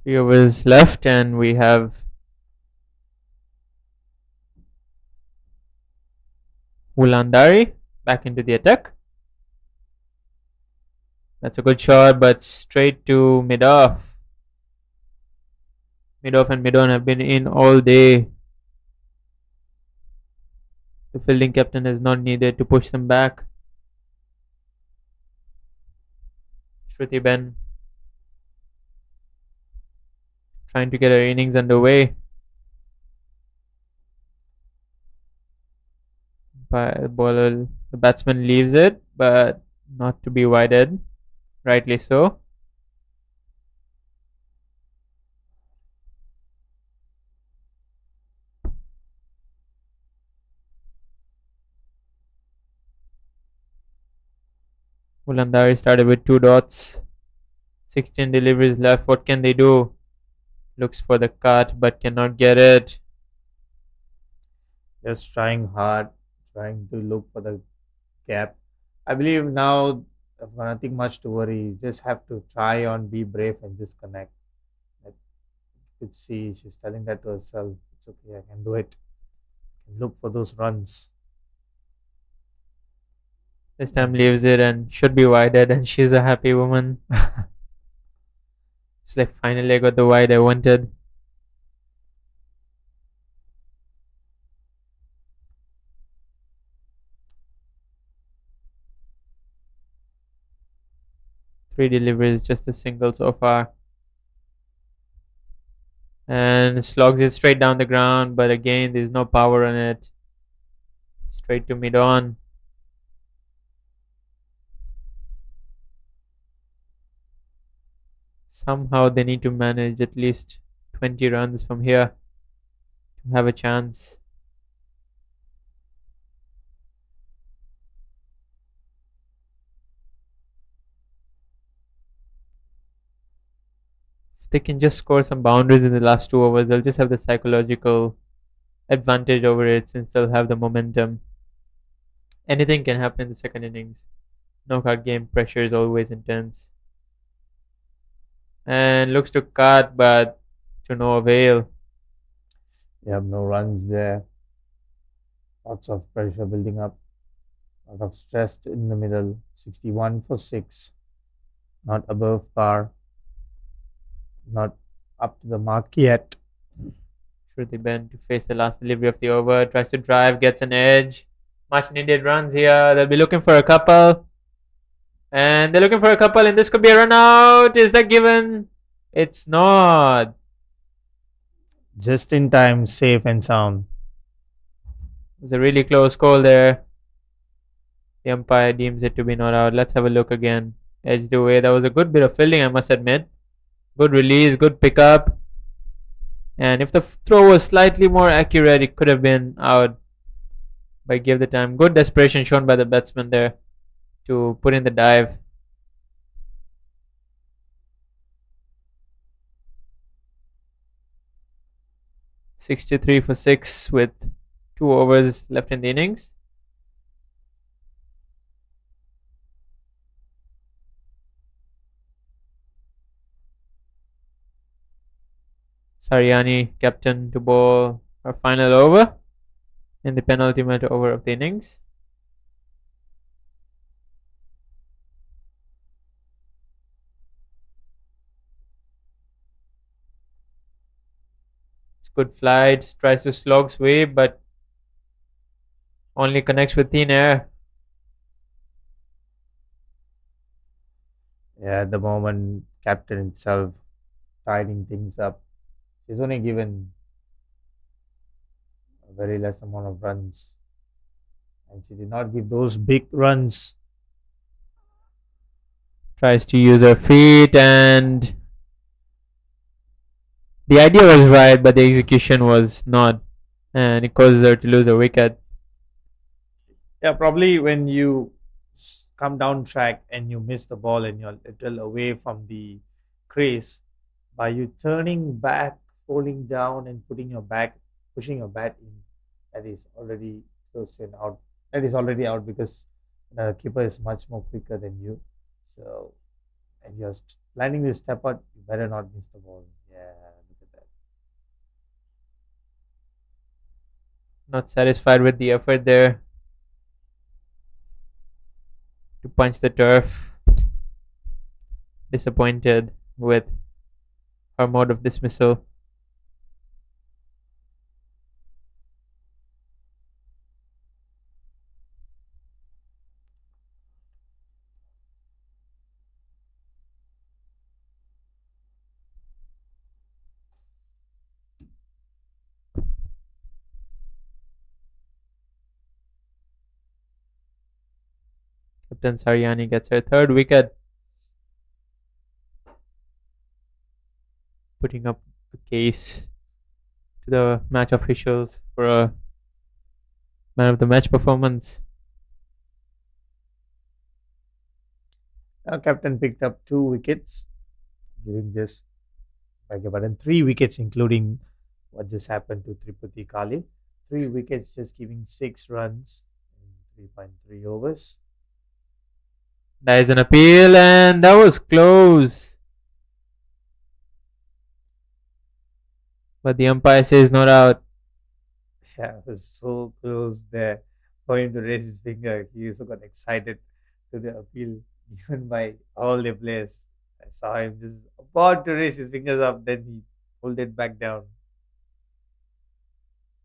Three overs left, and we have Wulandari back into the attack. That's a good shot, but straight to mid-off. Mid-off and mid-on have been in all day. The fielding captain is not needed to push them back. Shruti Ben trying to get her innings underway. The batsman leaves it, but not to be wided. Rightly so. Wulandari started with 2 dots. 16 deliveries left. What can they do? Looks for the cut but cannot get it. Just trying hard, trying to look for the gap. I believe now I've got nothing much to worry. You just have to try on, be brave, and just connect. Like you could see, she's telling that to herself. It's okay, I can do it. I can look for those runs. This time leaves it and should be wided, and she's a happy woman. She's like, finally I got the wide I wanted. 3 deliveries, just a single so far. And slogs it straight down the ground, but again, there's no power on it. Straight to mid on. Somehow they need to manage at least 20 runs from here to have a chance. If they can just score some boundaries in the last 2 overs, they'll just have the psychological advantage over it since they'll have the momentum. Anything can happen in the second innings. Knockout game pressure is always intense. And looks to cut, but to no avail. You have no runs there. Lots of pressure building up. Lot of stress in the middle. 61 for 6. Not above par. Not up to the mark yet. Shruti Ben to face the last delivery of the over. Tries to drive, gets an edge. Much needed runs here. They'll be looking for a couple. And they're looking for a couple, and this could be a run out. Is that given? It's not. Just in time, safe and sound. It's a really close call there. The umpire deems it to be not out. Let's have a look again. Edged away. That was a good bit of fielding, I must admit. Good release, good pickup. And if the throw was slightly more accurate, it could have been out. But give the time. Good desperation shown by the batsman there to put in the dive. .63 for 6 with 2 overs left in the innings. Saryani, captain, to bowl our final over in the penultimate over of the innings. Good flight, tries to slog sweep, but only connects with thin air. Yeah, at the moment, captain himself tidying things up. He's only given a very less amount of runs. And she did not give those big runs. Tries to use her feet, and the idea was right, but the execution was not, and it causes her to lose a wicket. Yeah, probably when you come down track and you miss the ball and you're a little away from the crease, by you turning back, falling down and pushing your bat in, that is already close to an out. That is already out because the keeper is much more quicker than you. So, and you're planning to step out, you better not miss the ball. Yeah, look at that. Not satisfied with the effort there to punch the turf. Disappointed with her mode of dismissal. Captain Saryani gets her 3rd wicket, putting up a case to the match officials for a man of the match performance. Our captain picked up 2 wickets, giving this, beg your pardon, 3 wickets, including what just happened to Tripati Kali. 3 wickets, just giving 6 runs in 3.3 overs. That is an appeal, and that was close. But the umpire says not out. Yeah, it was so close there for him to raise his finger. He also got excited to the appeal given by all the players. I saw him just about to raise his fingers up, then he pulled it back down.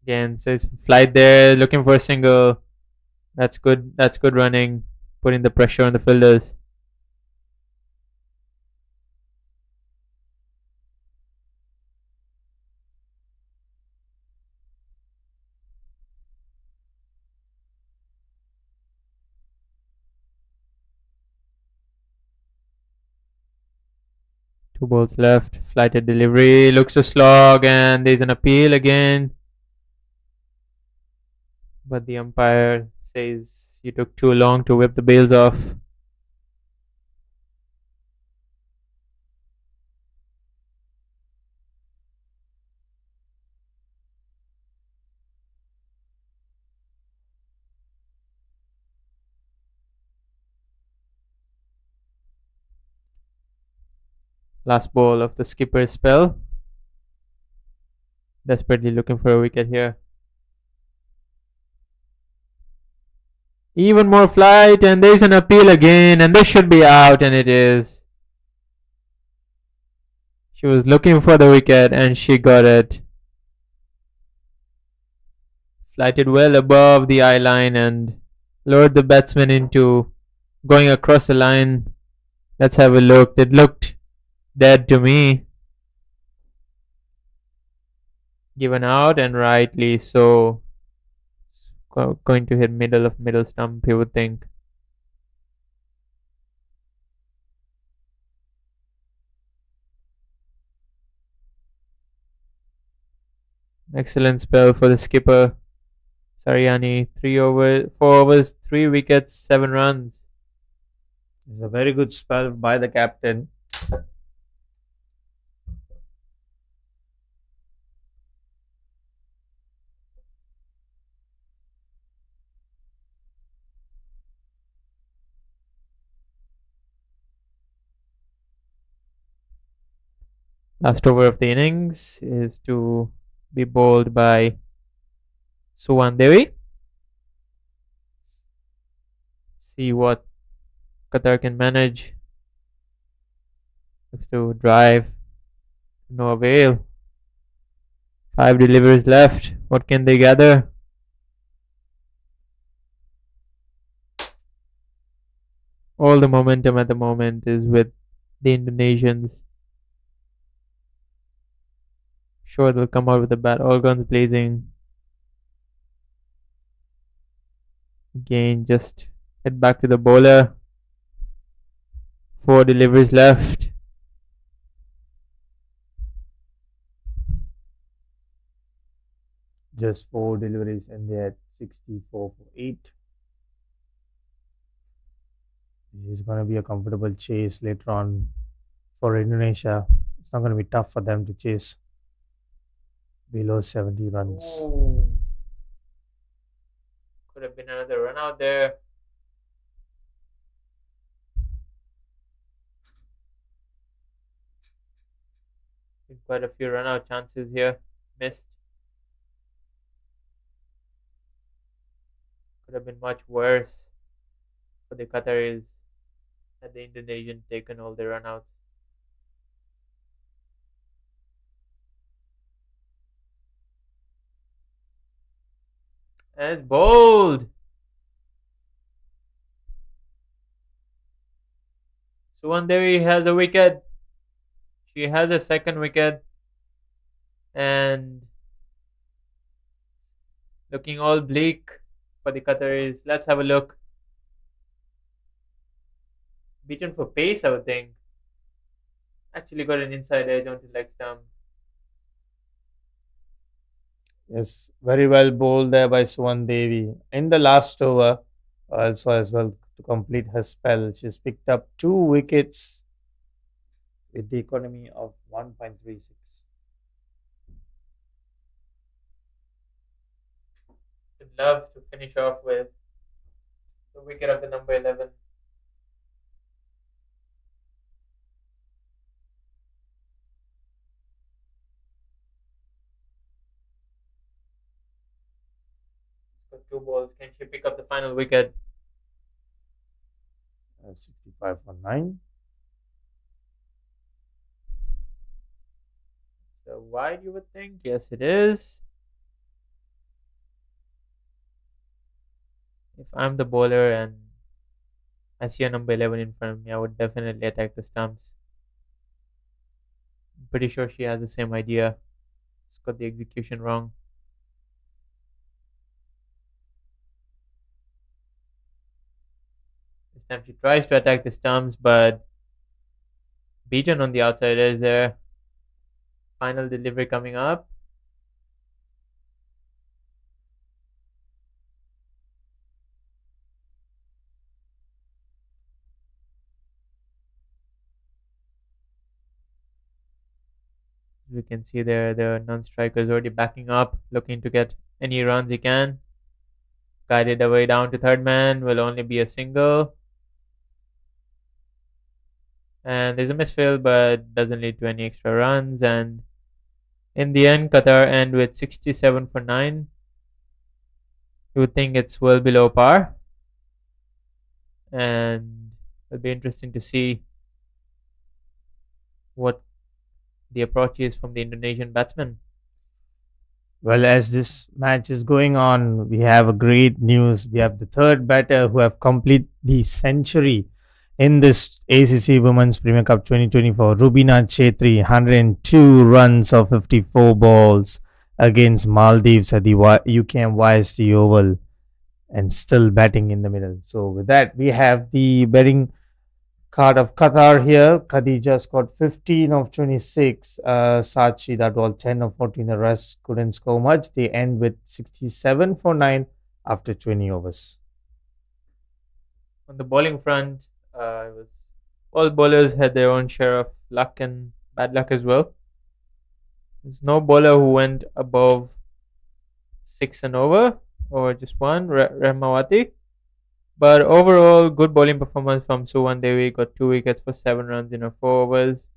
Again, so it's flight there, looking for a single. That's good. That's good running, putting the pressure on the fielders. 2 balls left. Flighted delivery. Looks to slog, and there's an appeal again. But the umpire says you took too long to whip the bails off. Last ball of the skipper's spell. Desperately looking for a wicket here. Even more flight, and there's an appeal again, and this should be out, and it is. She was looking for the wicket, and she got it. Flighted well above the eye line and lured the batsman into going across the line. Let's have a look. It looked dead to me. Given out, and rightly so. Going to hit middle stump, you would think. Excellent spell for the skipper Sariani. 4 overs, 3 wickets, 7 runs. It's a very good spell by the captain. Last over of the innings is to be bowled by Suwan Devi. See what Qatar can manage. Looks to drive. No avail. 5 deliveries left. What can they gather? All the momentum at the moment is with the Indonesians. Sure, they'll come out with a bat. All guns blazing. Again, just head back to the bowler. 4 deliveries left. Just 4 deliveries, and they're at 64 for 8. This is going to be a comfortable chase later on for Indonesia. It's not going to be tough for them to chase below 70 runs. Oh. Could have been another run out there. Quite a few run out chances here. Missed. Could have been much worse for the Qataris had the Indonesian taken all the run outs. And it's bowled. Suwan Devi has a wicket. She has a second wicket. And looking all bleak for the Qataris. Let's have a look. Beaten for pace, I would think. Actually got an inside edge onto leg stump. Yes, very well bowled there by Suwan Devi. In the last over, also as well to complete her spell, she's picked up 2 wickets with the economy of 1.36. Would love to finish off with the wicket of the number 11. Got 2 balls. Can she pick up the final wicket? 65 for 9. So wide, you would think. Yes, it is. If I'm the bowler and I see a number 11 in front of me, I would definitely attack the stumps. I'm pretty sure she has the same idea. Just got the execution wrong. This time she tries to attack the stumps, but beaten on the outside. There's their final delivery coming up. We can see there the non-striker is already backing up, looking to get any runs he can. Guided away down to third man, will only be a single. And there's a misfield, but doesn't lead to any extra runs. And in the end, Qatar end with 67 for 9. You would think it's well below par. And it'll be interesting to see what the approach is from the Indonesian batsman. Well, as this match is going on, we have a great news. We have the third batter who have completed the century in this ACC Women's Premier Cup 2024. Rubina Chetri, 102 runs of 54 balls against Maldives at the UKM YST Oval, and still batting in the middle. So with that, we have the betting card of Qatar here. Khadija scored 15 of 26. Sachi, that was 10 of 14. The rest couldn't score much. They end with 67 for 9 after 20 overs. On the bowling front, all bowlers had their own share of luck and bad luck as well. There's no bowler who went above 6 and over, or just one, Rahmawati. But overall, good bowling performance from Suwan Devi, got 2 wickets for 7 runs in her 4 overs.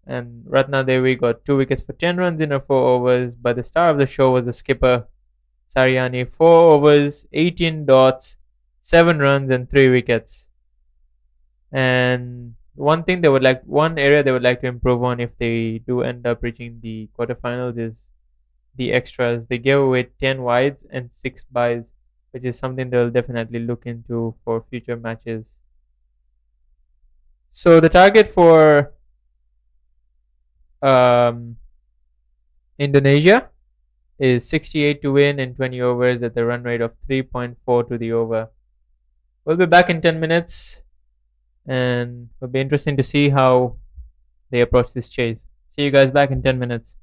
And Ratna Devi got 2 wickets for 10 runs in her 4 overs. But the star of the show was the skipper, Sariani, 4 overs, 18 dots, 7 runs and 3 wickets. And one area they would like to improve on if they do end up reaching the quarterfinals is the extras. They gave away 10 wides and 6 byes, which is something they'll definitely look into for future matches. So the target for Indonesia is 68 to win in 20 overs at the run rate of 3.4 to the over. We'll be back in 10 minutes, and it'll be interesting to see how they approach this chase. See you guys back in 10 minutes.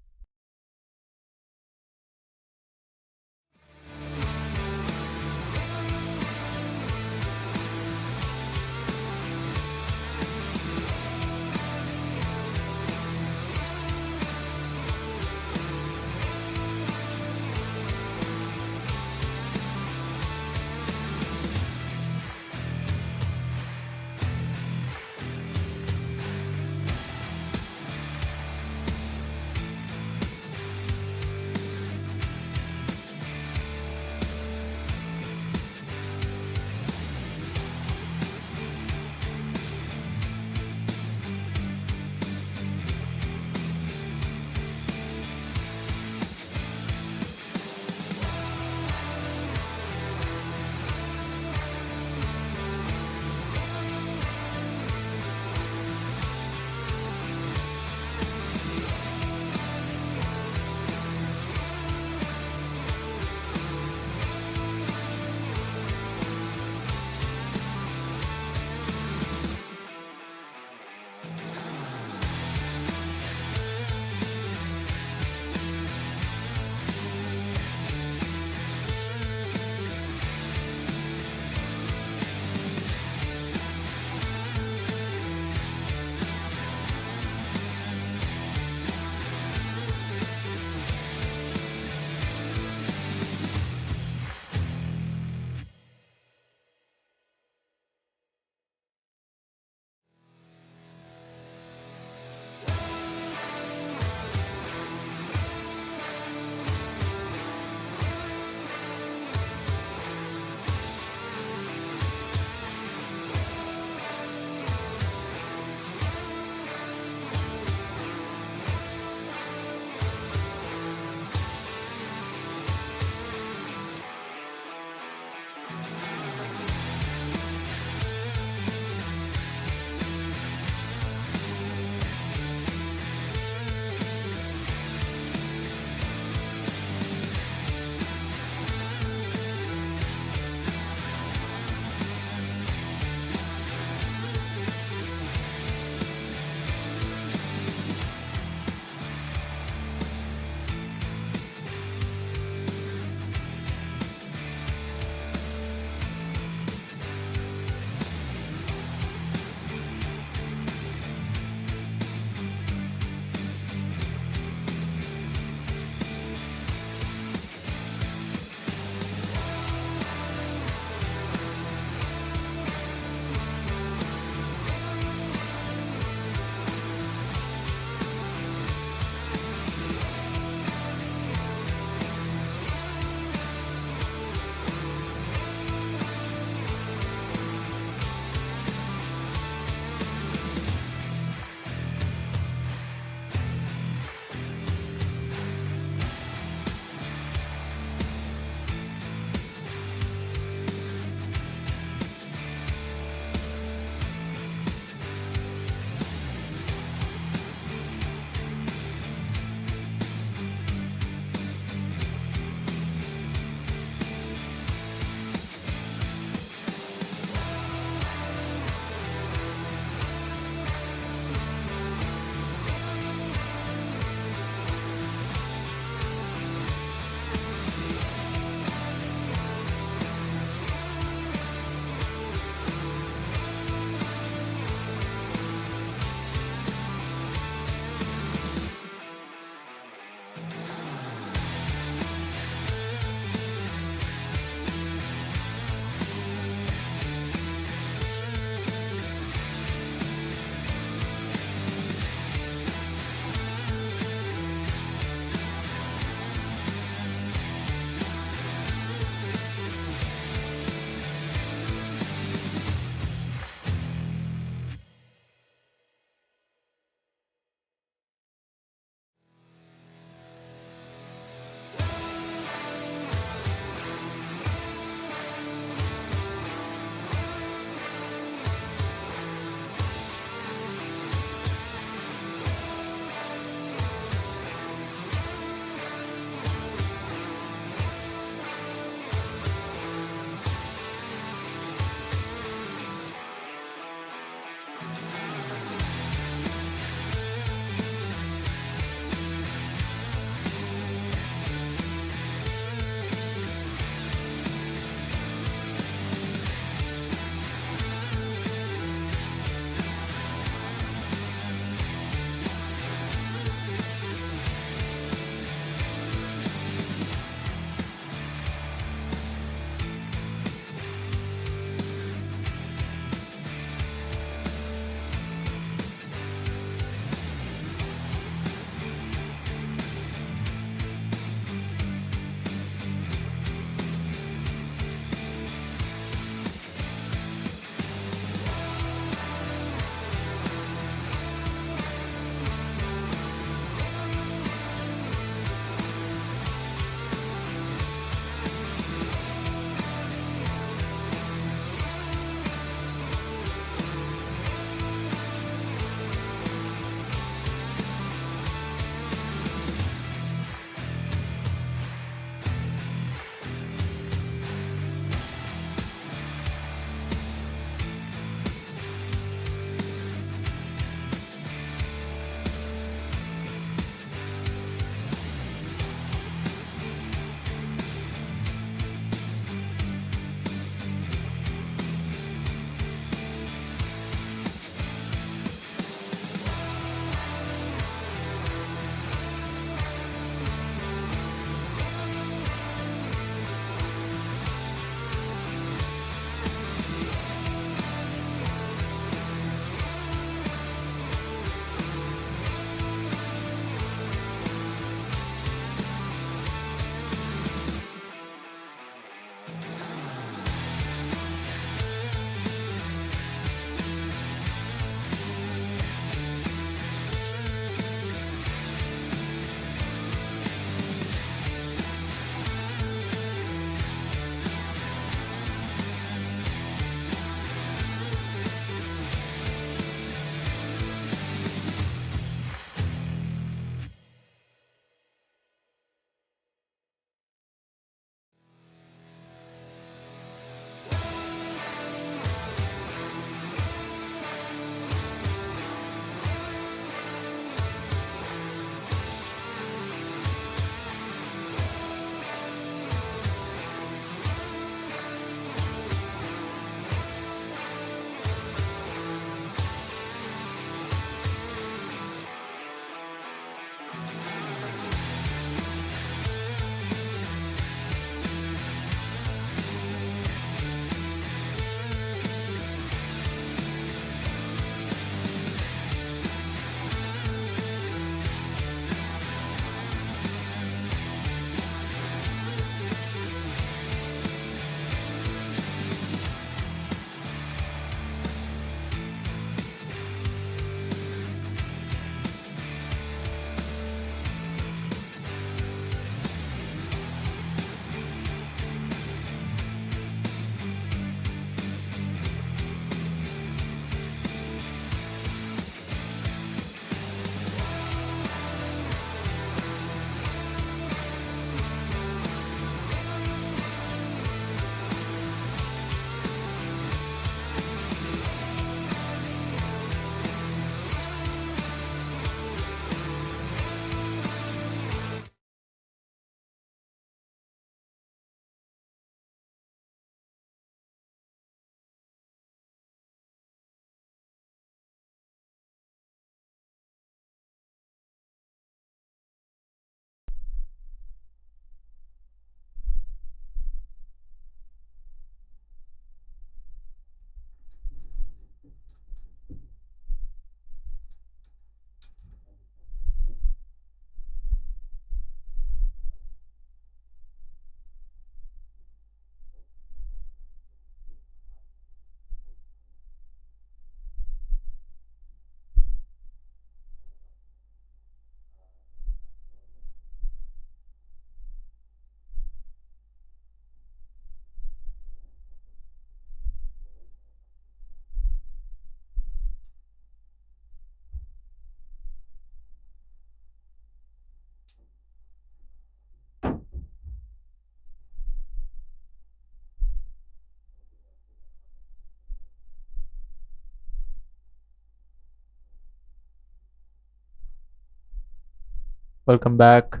Welcome back.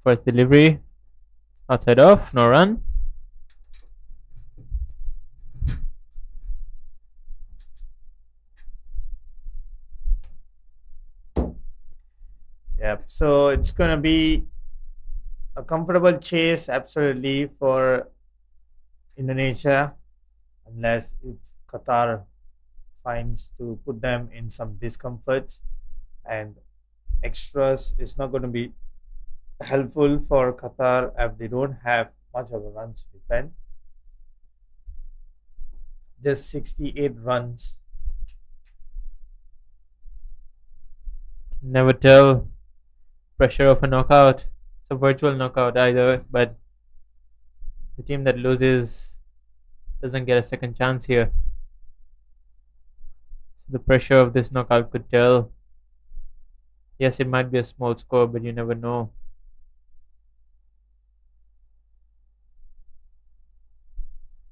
First delivery. Outside off. No run. Yep. So it's going to be a comfortable chase, absolutely, for Indonesia, unless if Qatar finds to put them in some discomforts, and extras is not going to be helpful for Qatar if they don't have much of a run to defend. Just 68 runs. Never tell. Pressure of a knockout. It's a virtual knockout either, but the team that loses doesn't get a second chance here. The pressure of this knockout could tell. Yes, it might be a small score, but you never know.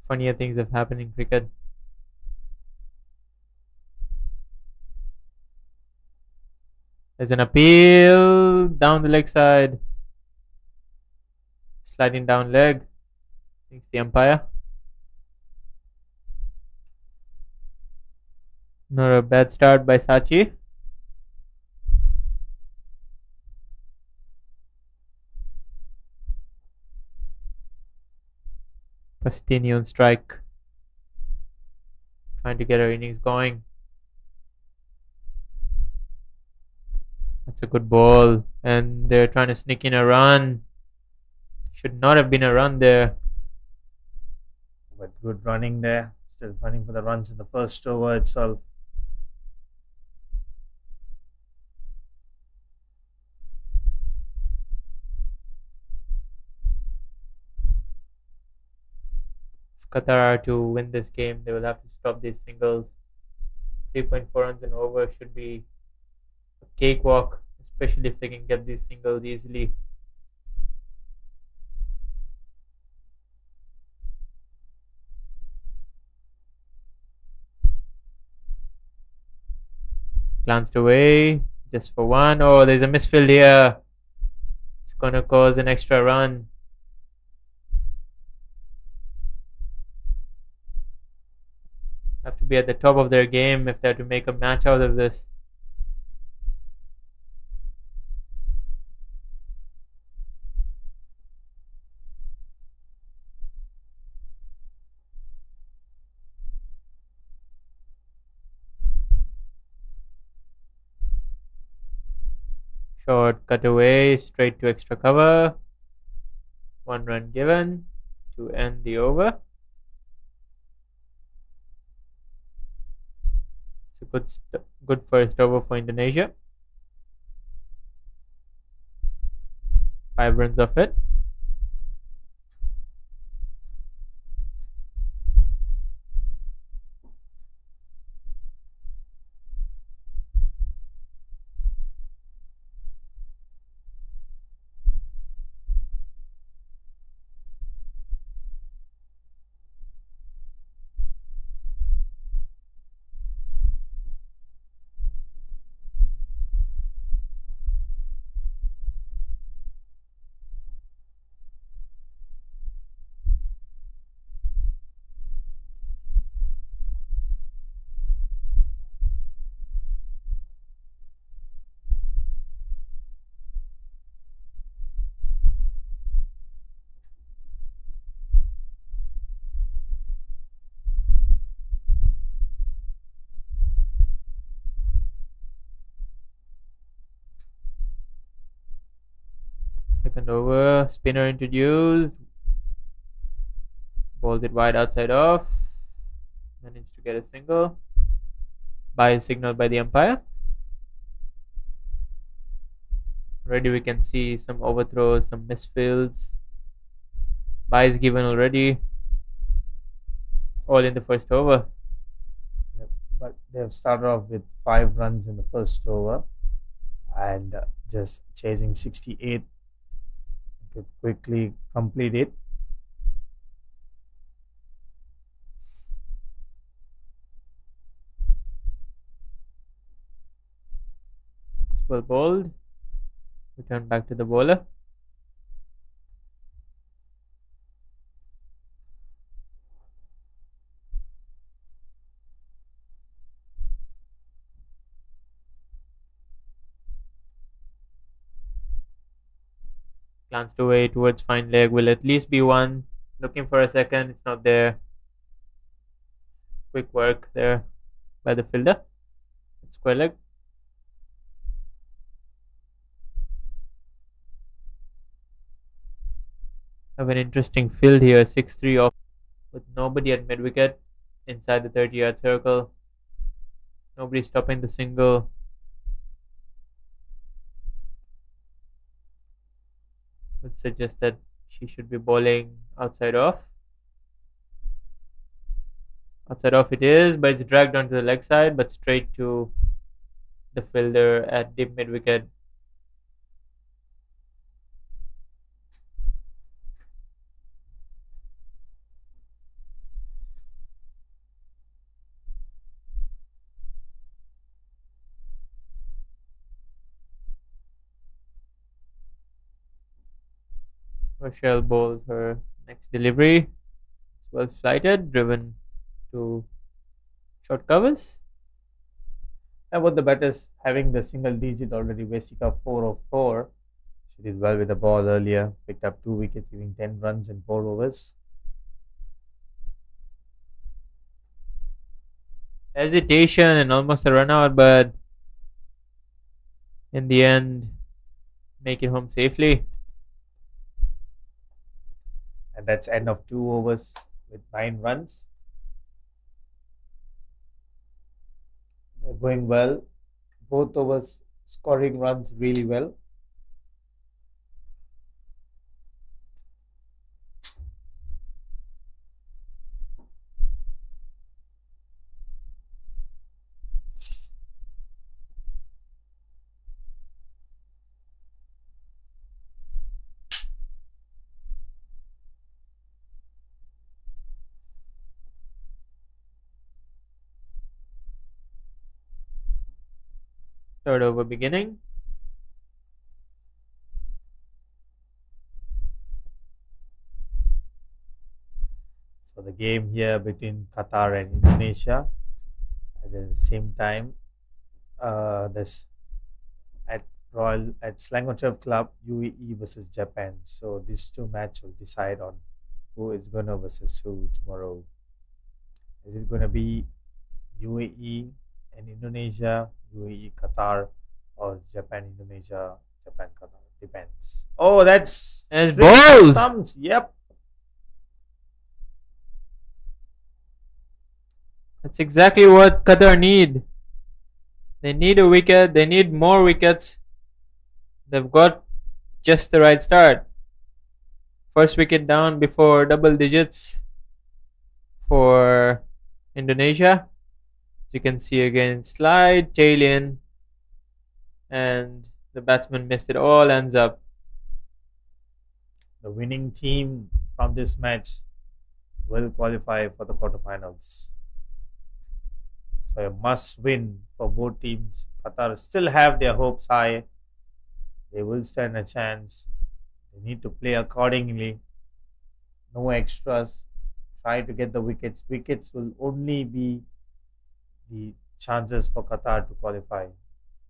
Funnier things have happened in cricket. There's an appeal down the leg side. Sliding down leg. Thinks the umpire. Not a bad start by Sachi. Pastini on strike. Trying to get her innings going. That's a good ball. And they're trying to sneak in a run. Should not have been a run there. But good running there. Still running for the runs in the first over itself. If Qatar are to win this game, they will have to stop these singles. 3.4 runs and over should be a cakewalk, especially if they can get these singles easily. Glanced away just for one. Oh, there's a misfield here. It's gonna cause an extra run. Have to be at the top of their game if they have to make a match out of this. Short cut away, straight to extra cover. 1 run given to end the over. It's a good first over for Indonesia. 5 runs off it. Second over, spinner introduced. Bowled it wide outside off. Managed to get a single. By signal by the umpire. Already we can see some overthrows, some misfields. Buys given already. All in the first over. Yep. But they have started off with 5 runs in the first over, and just chasing 68 could quickly complete it. Well bowled. Return back to the bowler. Glanced away towards fine leg. Will at least be one. Looking for a second. It's not there. Quick work there by the fielder. It's square leg. Have an interesting field here. 6-3 off with nobody at mid wicket inside the 30-yard circle. Nobody stopping the single. Would suggest that she should be bowling outside off. Outside off it is, but it's dragged onto the leg side, but straight to the fielder at deep mid wicket. Rochelle bowls her next delivery. It's well flighted, driven to short covers. And what the batters having the single digit already, Vesica 4 of 4. She did well with the ball earlier, picked up 2 wickets, giving 10 runs in 4 overs. Hesitation and almost a run out, but in the end, make it home safely. And that's end of 2 overs with 9 runs. They're going well. Both overs scoring runs really well. Third over beginning. So the game here between Qatar and Indonesia. At the same time, this at Selangor Turf Club, UAE versus Japan. So these 2 matches will decide on who is going to versus who tomorrow. Is it going to be UAE and Indonesia, UAE Qatar, or Japan Indonesia, Japan Qatar? Depends. Oh, that's And straight ball! stumps. Yep. That's exactly what Qatar need. They need a wicket. They need more wickets. They've got just the right start. First wicket down before double digits for Indonesia. As you can see again, slide, tail in, and the batsman missed it all, ends up. The winning team from this match will qualify for the quarterfinals. So a must win for both teams. Qatar still have their hopes high. They will stand a chance. They need to play accordingly. No extras. Try to get the wickets. Wickets will only be the chances for Qatar to qualify.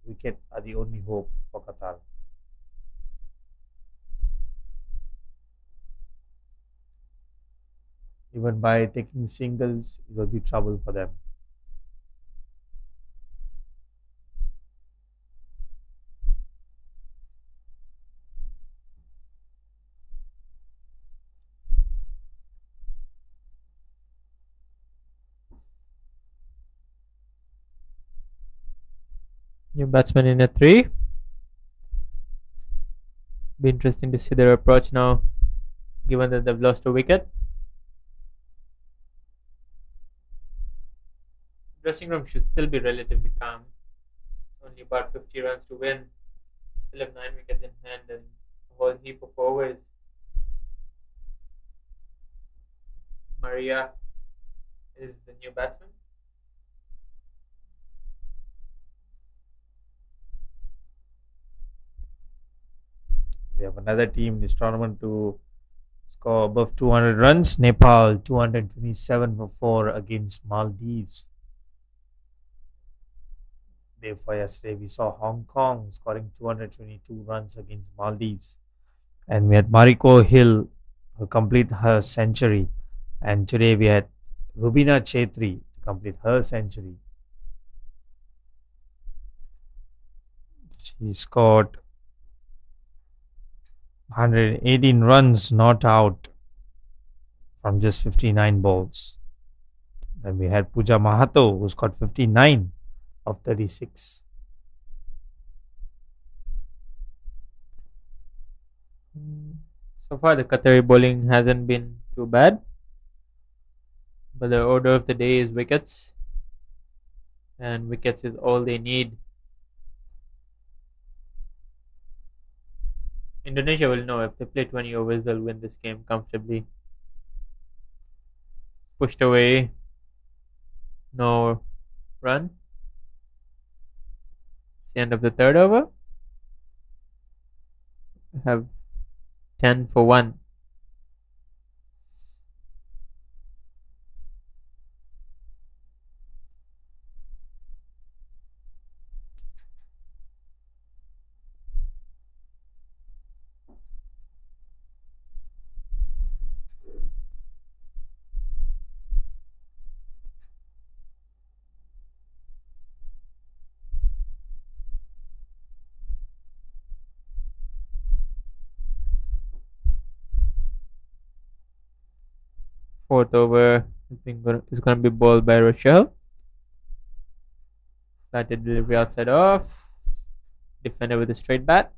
Wicket are the only hope for Qatar. Even by taking singles, it will be trouble for them. New batsman in at 3. Be interesting to see their approach now, given that they've lost a wicket. Dressing room should still be relatively calm. Only about 50 runs to win. Still have 9 wickets in hand and a whole heap of overs. Maria is the new batsman. We have another team in this tournament to score above 200 runs. Nepal 227 for 4 against Maldives. Day for yesterday, we saw Hong Kong scoring 222 runs against Maldives. And we had Mariko Hill who complete her century. And today we had Rubina Chetri to complete her century. She scored 118 runs not out from just 59 balls. Then we had Pooja Mahato who scored 59 of 36. So far, the Qatari bowling hasn't been too bad. But the order of the day is wickets. And wickets is all they need. Indonesia will know if they play 20 overs, they'll win this game comfortably. Pushed away. No run. It's the end of the third over. We have 10 for 1. Fourth over is going to be bowled by Rochelle. Flatted delivery outside off. Defender with a straight bat.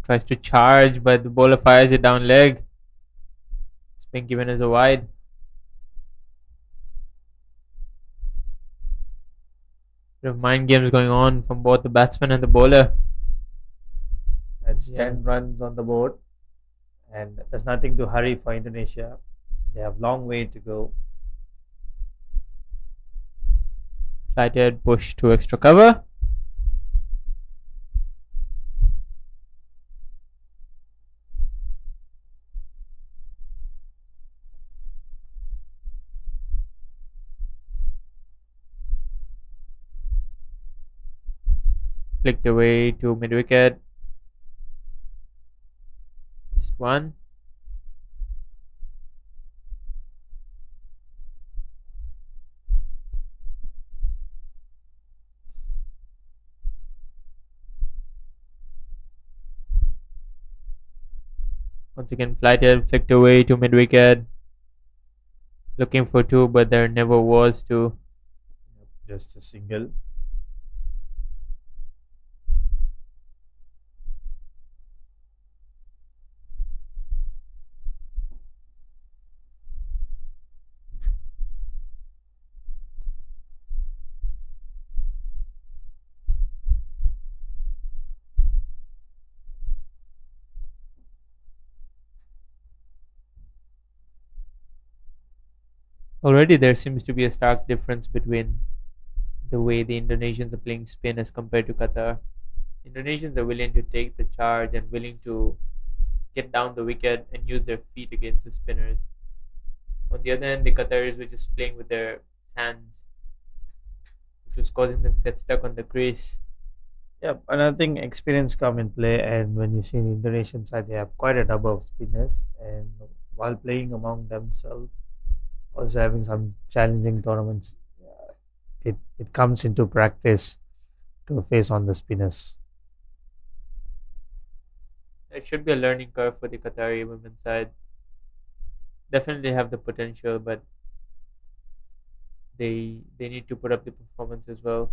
Tries to charge, but the bowler fires it down leg. It's been given as a wide. Bit of mind games going on from both the batsman and the bowler. That's 10 runs on the board. And there's nothing to hurry for Indonesia. They have long way to go. Flighted, push to extra cover. Flicked away to mid wicket. Just one. Once again, flighted, flicked away to mid wicket. Looking for two, but there never was two. Just a single. Already there seems to be a stark difference between the way the Indonesians are playing spin as compared to Qatar. Indonesians are willing to take the charge and willing to get down the wicket and use their feet against the spinners. On the other hand, the Qataris were just playing with their hands, which was causing them to get stuck on the crease. Yeah, another thing, experience come in play, and when you see the Indonesian side, they have quite a number of spinners, and while playing among themselves, also having some challenging tournaments, it comes into practice to face on the spinners. It should be a learning curve for the Qatari women's side. Definitely have the potential, but they need to put up the performance as well.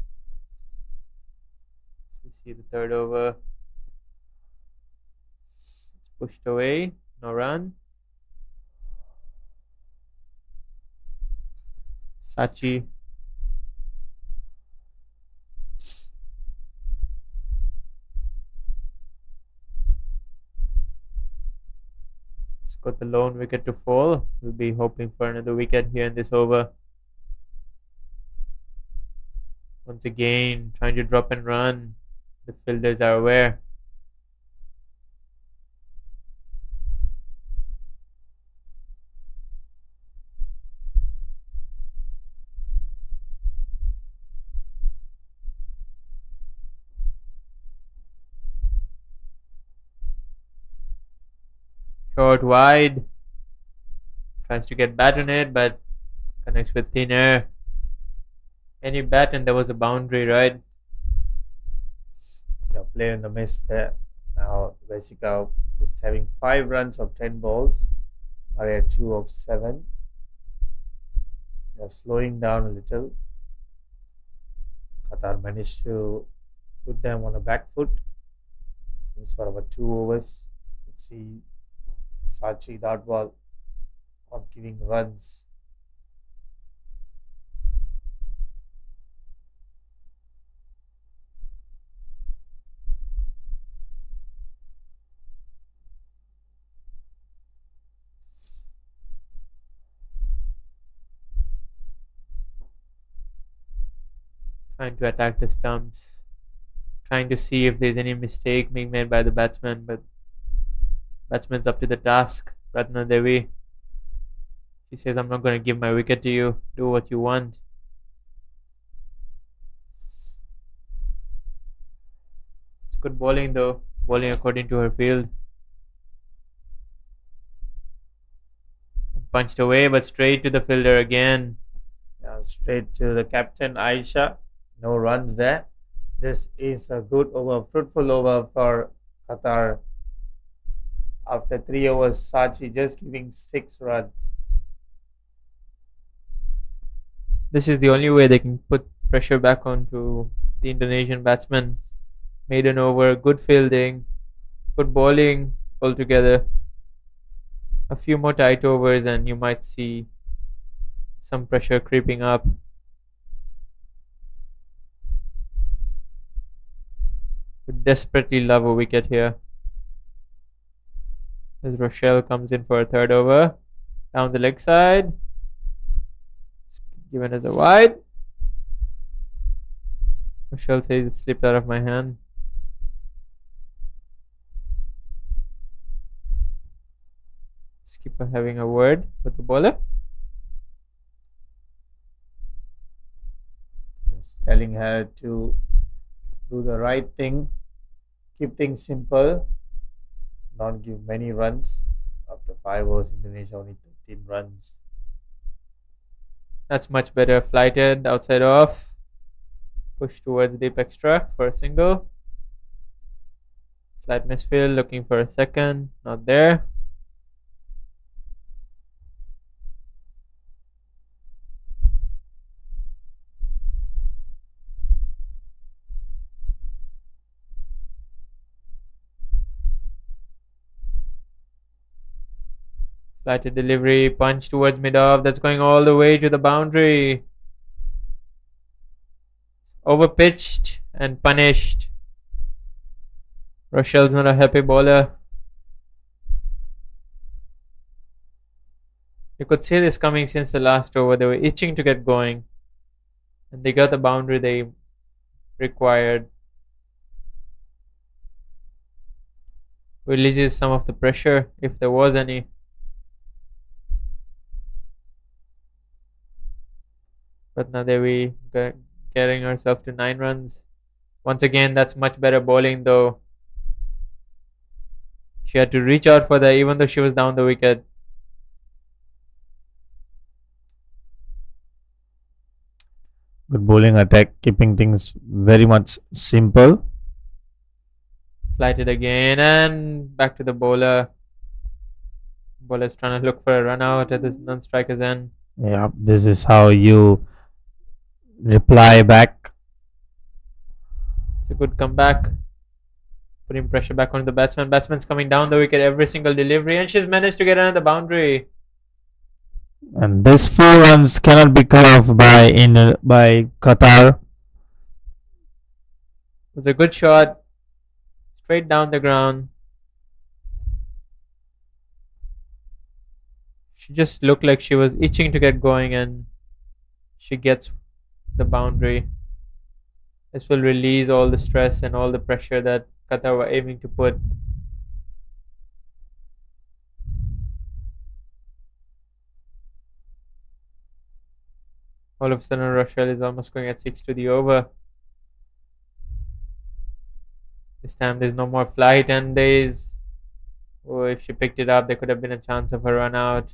We see the third over. It's pushed away, no run. Sachi. got the lone wicket to fall. We'll be hoping for another wicket here in this over. Once again, trying to drop and run. The fielders are aware. Short wide. Tries to get bat on it, but connects with thin air. Any bat and there was a boundary, right? Yeah, play in the miss there. Now Vesica is having 5 runs of 10 balls. Are at 2 of 7. They're slowing down a little. Qatar managed to put them on a back foot. This for about 2 overs. Let's see Sachi dot ball not giving runs. Trying to attack the stumps. Trying to see if there's any mistake being made by the batsman, but batsman's up to the task. Ratna Devi. She says, I'm not going to give my wicket to you. Do what you want. It's good bowling though. Bowling according to her field. Punched away, but straight to the fielder again. Yeah, straight to the captain Aisha. No runs there. This is a good over, fruitful over for Qatar. After 3 overs, Sachi just giving 6 runs. This is the only way they can put pressure back onto the Indonesian batsman. Maiden over, good fielding, good bowling altogether. A few more tight overs and you might see some pressure creeping up. Would desperately love a wicket here. As Rochelle comes in for a 3rd over. Down the leg side. It's given as a wide. Rochelle says it slipped out of my hand. Skipper having a word with the bowler. Just telling her to do the right thing, keep things simple, not give many runs. After 5 overs, Indonesia only 13 runs. That's much better. Flighted, outside off. Push towards deep extra for a single. Slight misfield, looking for a second. Not there. Flighted delivery, punch towards mid-off. That's going all the way to the boundary. Overpitched and punished. Rochelle's not a happy bowler. You could see this coming since the last over. They were itching to get going. And they got the boundary they required. Releases some of the pressure, if there was any. But now we getting herself to 9 runs. Once again, that's much better bowling though. She had to reach out for that even though she was down the wicket. Good bowling attack, keeping things very much simple. Flighted again and back to the bowler. Bowler's trying to look for a run out at this non-striker's end. Yeah, this is how you reply back. It's a good comeback. Putting pressure back on the batsman. Batsman's coming down the wicket every single delivery and she's managed to get another boundary. And this 4 runs cannot be cut off by Qatar. It was a good shot. Straight down the ground. She just looked like she was itching to get going, and she gets the boundary. This will release all the stress and all the pressure that Qatar were aiming to put. All of a sudden, Rochelle is almost going at 6 to the over. This time there's no more flight, and days. Oh, if she picked it up, there could have been a chance of a run out.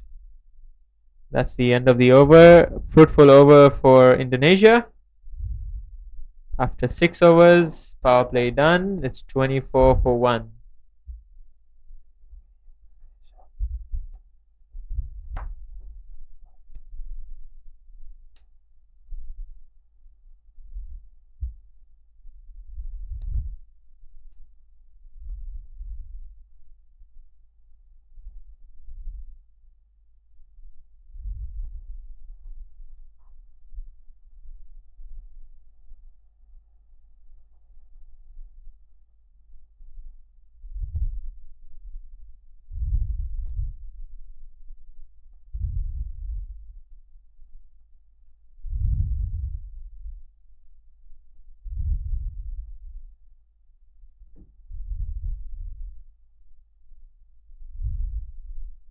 That's the end of the over. Fruitful over for Indonesia. After 6 overs, power play done. It's 24 for 1.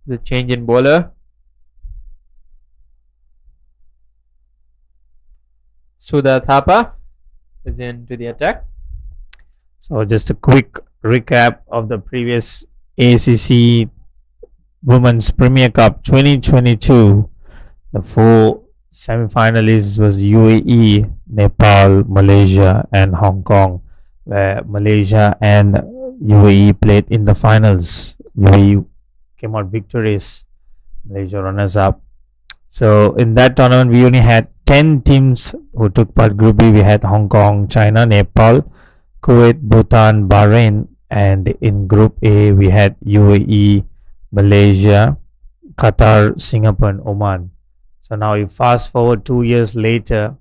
The change in bowler. Sudha Thapa is into the attack. So just a quick recap of the previous ACC Women's Premier Cup 2022. The 4 semi-finalists was UAE, Nepal, Malaysia and Hong Kong, where Malaysia and UAE played in the finals. UAE came out victorious, Malaysia runners up. So in that tournament we only had 10 teams who took part. Group B we had Hong Kong, China, Nepal, Kuwait, Bhutan, Bahrain, and in Group A we had UAE, Malaysia, Qatar, Singapore and Oman. So now you fast forward 2 years later,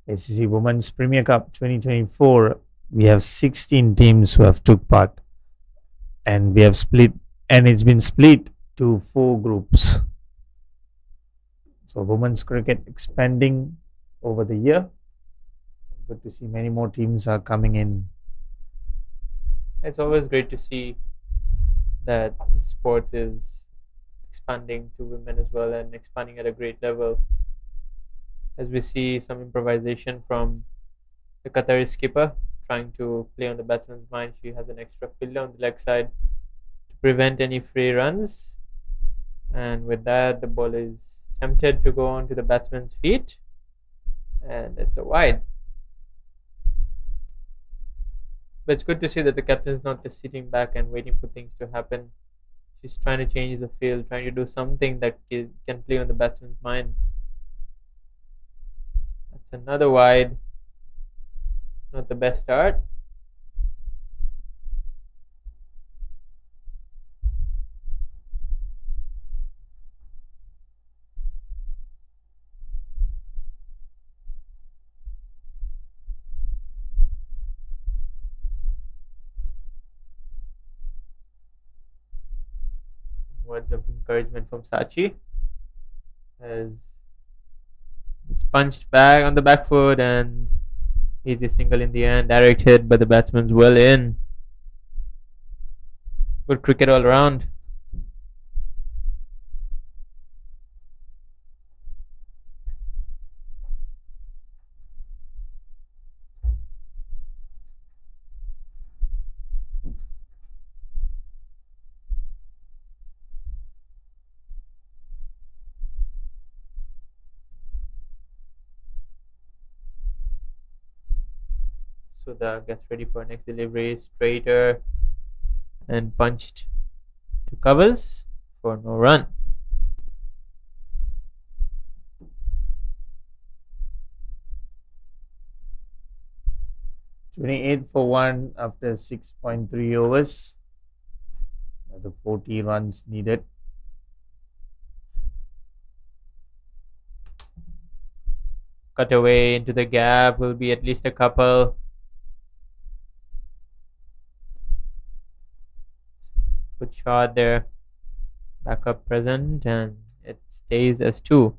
ACC Women's Premier Cup 2024, we have 16 teams who have took part, and we have split, and it's been split to 4 groups. So women's cricket expanding over the year. Good to see many more teams are coming in. It's always great to see that sports is expanding to women as well, and expanding at a great level. As we see some improvisation from the Qatari skipper trying to play on the batsman's mind. She has an extra fielder on the leg side to prevent any free runs, and with that the ball is tempted to go onto the batsman's feet, and it's a wide. But it's good to see that the captain is not just sitting back and waiting for things to happen. She's trying to change the field, trying to do something that can play on the batsman's mind. That's another wide. Not the best start. Words of encouragement from Sachi as it's punched back on the back foot, and easy single in the end. Direct hit, but the batsman's well in. Good cricket all around. Sudha gets ready for next delivery, straighter, and punched to covers for no run. $28 for 1 after 6.3 overs. Another 40 runs needed. Cut away into the gap, will be at least a couple. Good shot there. Back up present, and It stays as 2.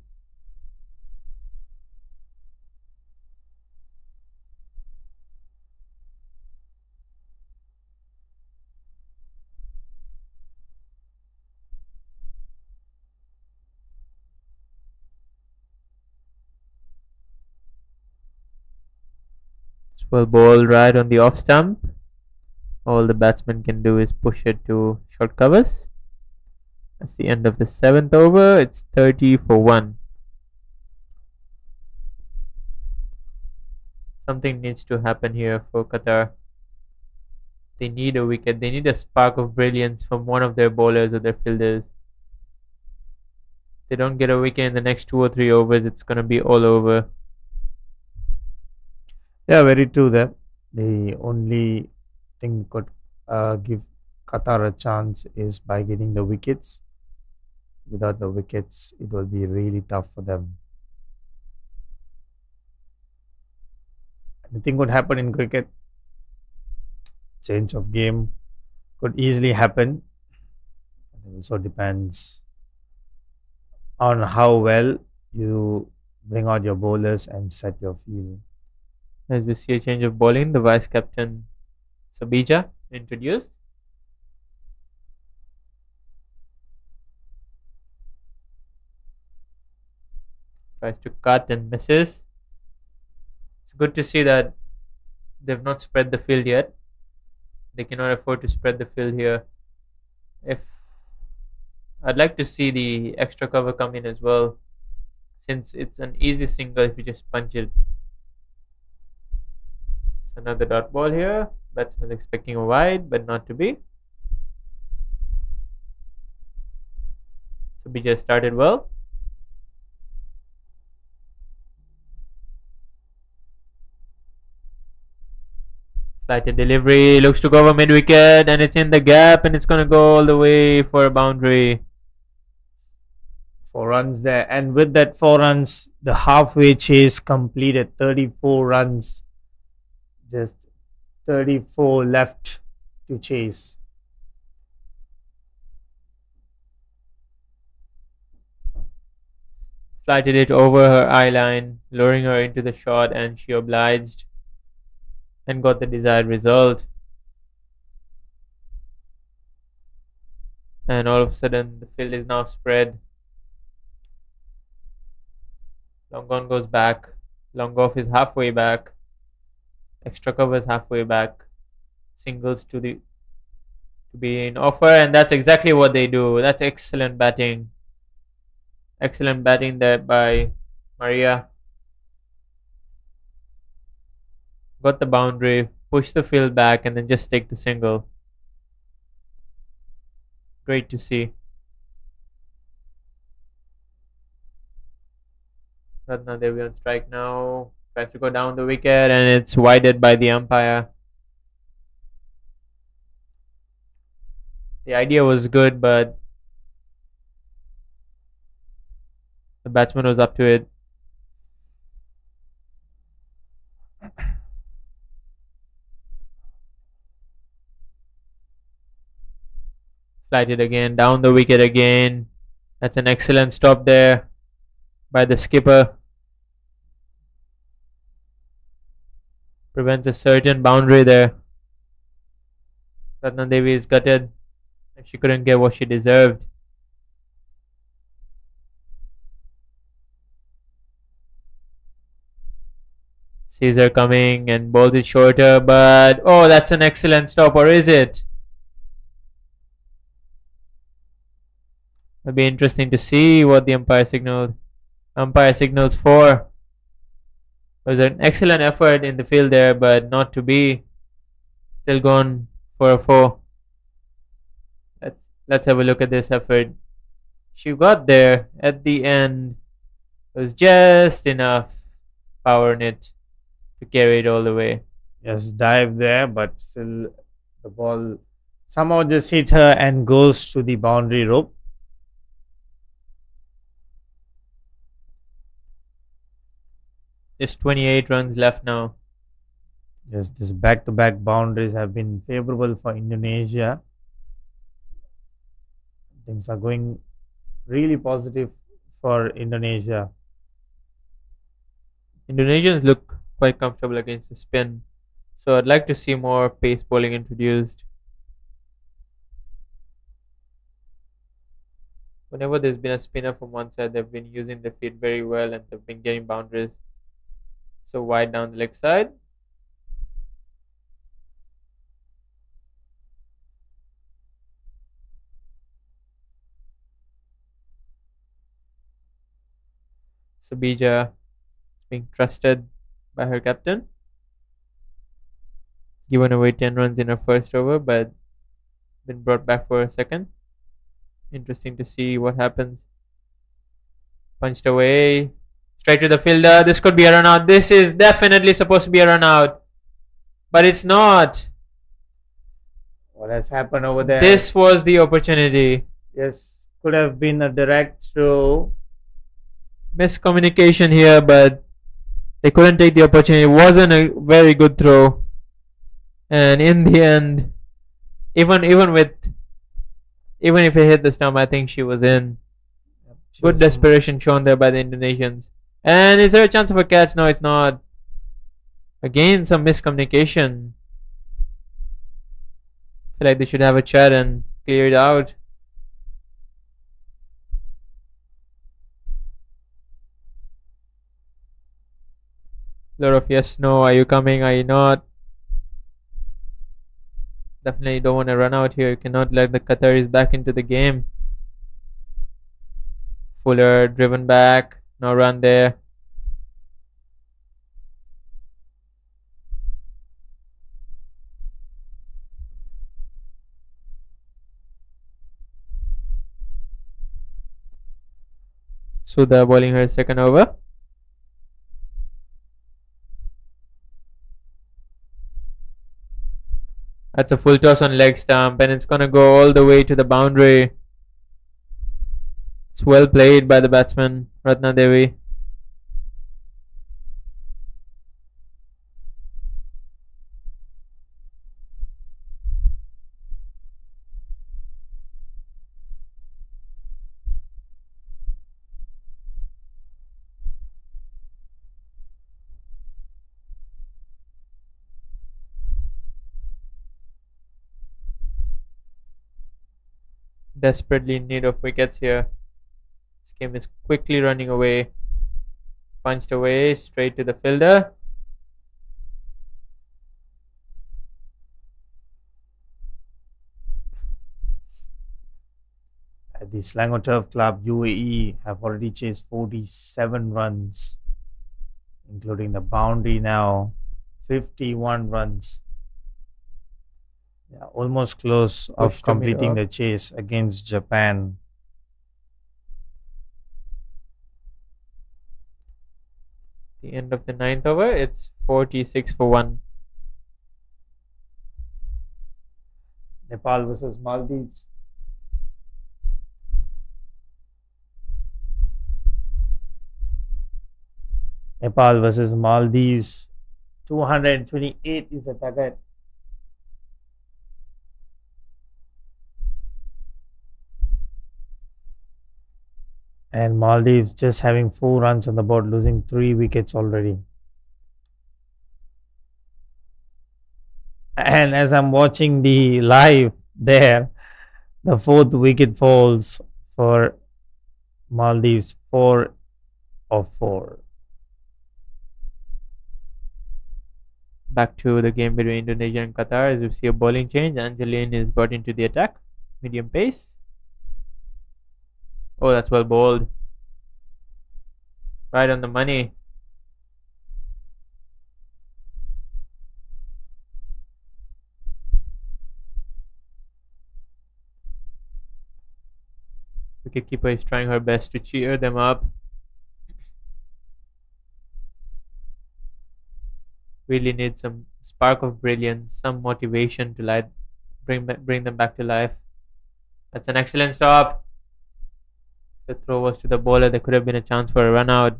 It's well ball right on the off stump. All the batsman can do is push it to short covers. That's the end of the 7th over. It's 30 for 1. Something needs to happen here for Qatar. They need a wicket. They need a spark of brilliance from one of their bowlers or their fielders. If they don't get a wicket in the next 2 or 3 overs, it's going to be all over. Yeah, very true there. The only thing could give Qatar a chance is by getting the wickets. Without the wickets, it will be really tough for them. Anything could happen in cricket. Change of game could easily happen. It also depends on how well you bring out your bowlers and set your field. As we see a change of bowling, the vice captain Sabija introduced. Tries to cut and misses. It's good to see that they've not spread the field yet. They cannot afford to spread the field here. If I'd like to see the extra cover come in as well, since it's an easy single if you just punch it. It's another dot ball here. Batsman expecting a wide, but not to be. Sabija started well. Flighted delivery, looks to go over mid wicket, and it's in the gap, and it's going to go all the way for a boundary. 4 runs there, and with that 4 runs, the halfway chase completed. 34 runs, just 34 left to chase. Flighted it over her eye line, luring her into the shot, and she obliged and got the desired result. And all of a sudden, the field is now spread. Long on goes back. Long off is halfway back. Extra cover is halfway back. Singles to be in offer, and that's exactly what they do. That's excellent batting. Excellent batting there by Maria. Got the boundary, push the field back, and then just take the single. Great to see. Ratna Devi on strike now. Tries to go down the wicket, and it's wided by the umpire. The idea was good, but the batsman was up to it. Flighted again, down the wicket again. That's an excellent stop there by the skipper. Prevents a certain boundary there. Ratna Devi is gutted. She couldn't get what she deserved. Sees her coming and bowls it shorter, but oh, that's an excellent stop, or is it? It'll be interesting to see what the umpire signaled. Umpire signals 4. It was an excellent effort in the field there, but not to be. Still gone for a 4. Let's have a look at this effort. She got there at the end. It was just enough power in it to carry it all the way. Yes, dive there, but still the ball somehow just hit her and goes to the boundary rope. Just 28 runs left now. Yes, these back-to-back boundaries have been favorable for Indonesia. Things are going really positive for Indonesia. Indonesians look quite comfortable against the spin, so I'd like to see more pace bowling introduced. Whenever there's been a spinner from one side, they've been using their feet very well and they've been getting boundaries. So wide down the leg side. Sabija being trusted by her captain. Given away 10 runs in her first over, but been brought back for a second. Interesting to see what happens. Punched away. Straight to the fielder. This could be a run out. This is definitely supposed to be a run out. But it's not. What has happened over there? This was the opportunity. Yes, could have been a direct throw. Miscommunication here, but they couldn't take the opportunity. It wasn't a very good throw. And in the end, even if it hit the stump, I think she was in. Good desperation shown there by the Indonesians. And is there a chance of a catch? No, it's not. Again, some miscommunication. I feel like they should have a chat and clear it out. Lot of yes, no, are you coming, are you not? Definitely don't want to run out here. You cannot let the Qataris back into the game. Fuller driven back, no run there. Sudha bowling her second over. That's a full toss on leg stump and it's gonna go all the way to the boundary. It's well played by the batsman, Ratna Devi. Desperately in need of wickets here. This game is quickly running away. Punched away straight to the fielder. At the Selangor Turf Club, UAE have already chased 47 runs, including the boundary now. 51 runs. Yeah, almost close of Pushed to completing middle. the chase against Japan. The end of the ninth over, it's 46 for 1. Nepal versus Maldives. Nepal versus Maldives. 228 is the target. And Maldives just having 4 runs on the board, losing 3 wickets already. And as I'm watching the live there, the 4th wicket falls for Maldives, 4 of 4. Back to the game between Indonesia and Qatar as we see a bowling change. Angeline is brought into the attack. Medium pace. Oh, that's well bowled. Right on the money. Wicketkeeper is trying her best to cheer them up. Really need some spark of brilliance, some motivation to bring them back to life. That's an excellent stop. The throw was to the bowler. There could have been a chance for a run out.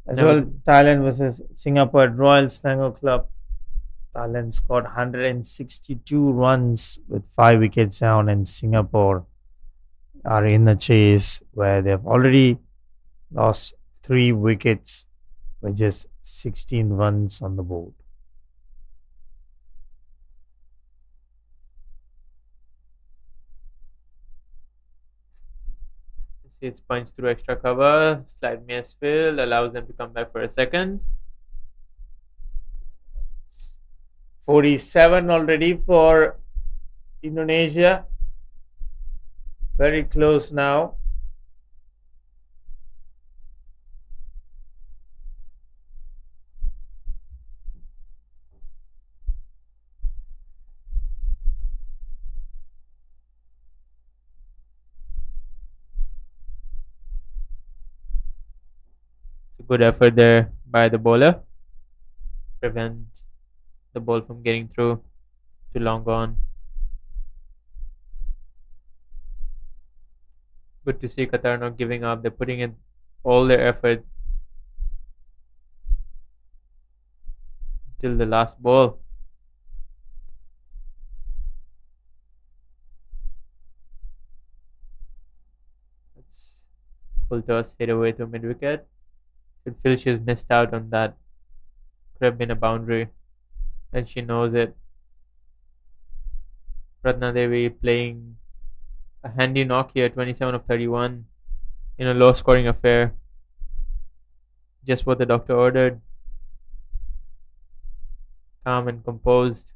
As Never- well, Thailand versus Singapore at Royal Selangor Club. Thailand scored 162 runs with 5 wickets down, and Singapore are in a chase where they've already lost 3 wickets with just 16 runs on the board. See, it's punched through extra cover. Slight misfield allows them to come back for a second. 47 already for Indonesia. Very close now. It's a good effort there by the bowler. Prevent the ball from getting through to long gone. Good to see Qatar not giving up. They're putting in all their effort till the last ball. That's full toss hit away to mid wicket. Should feel she's missed out on that. Could have been a boundary, and she knows it. Ratna Devi playing a handy knock here, 27 of 31 in a low scoring affair. Just what the doctor ordered. Calm and composed.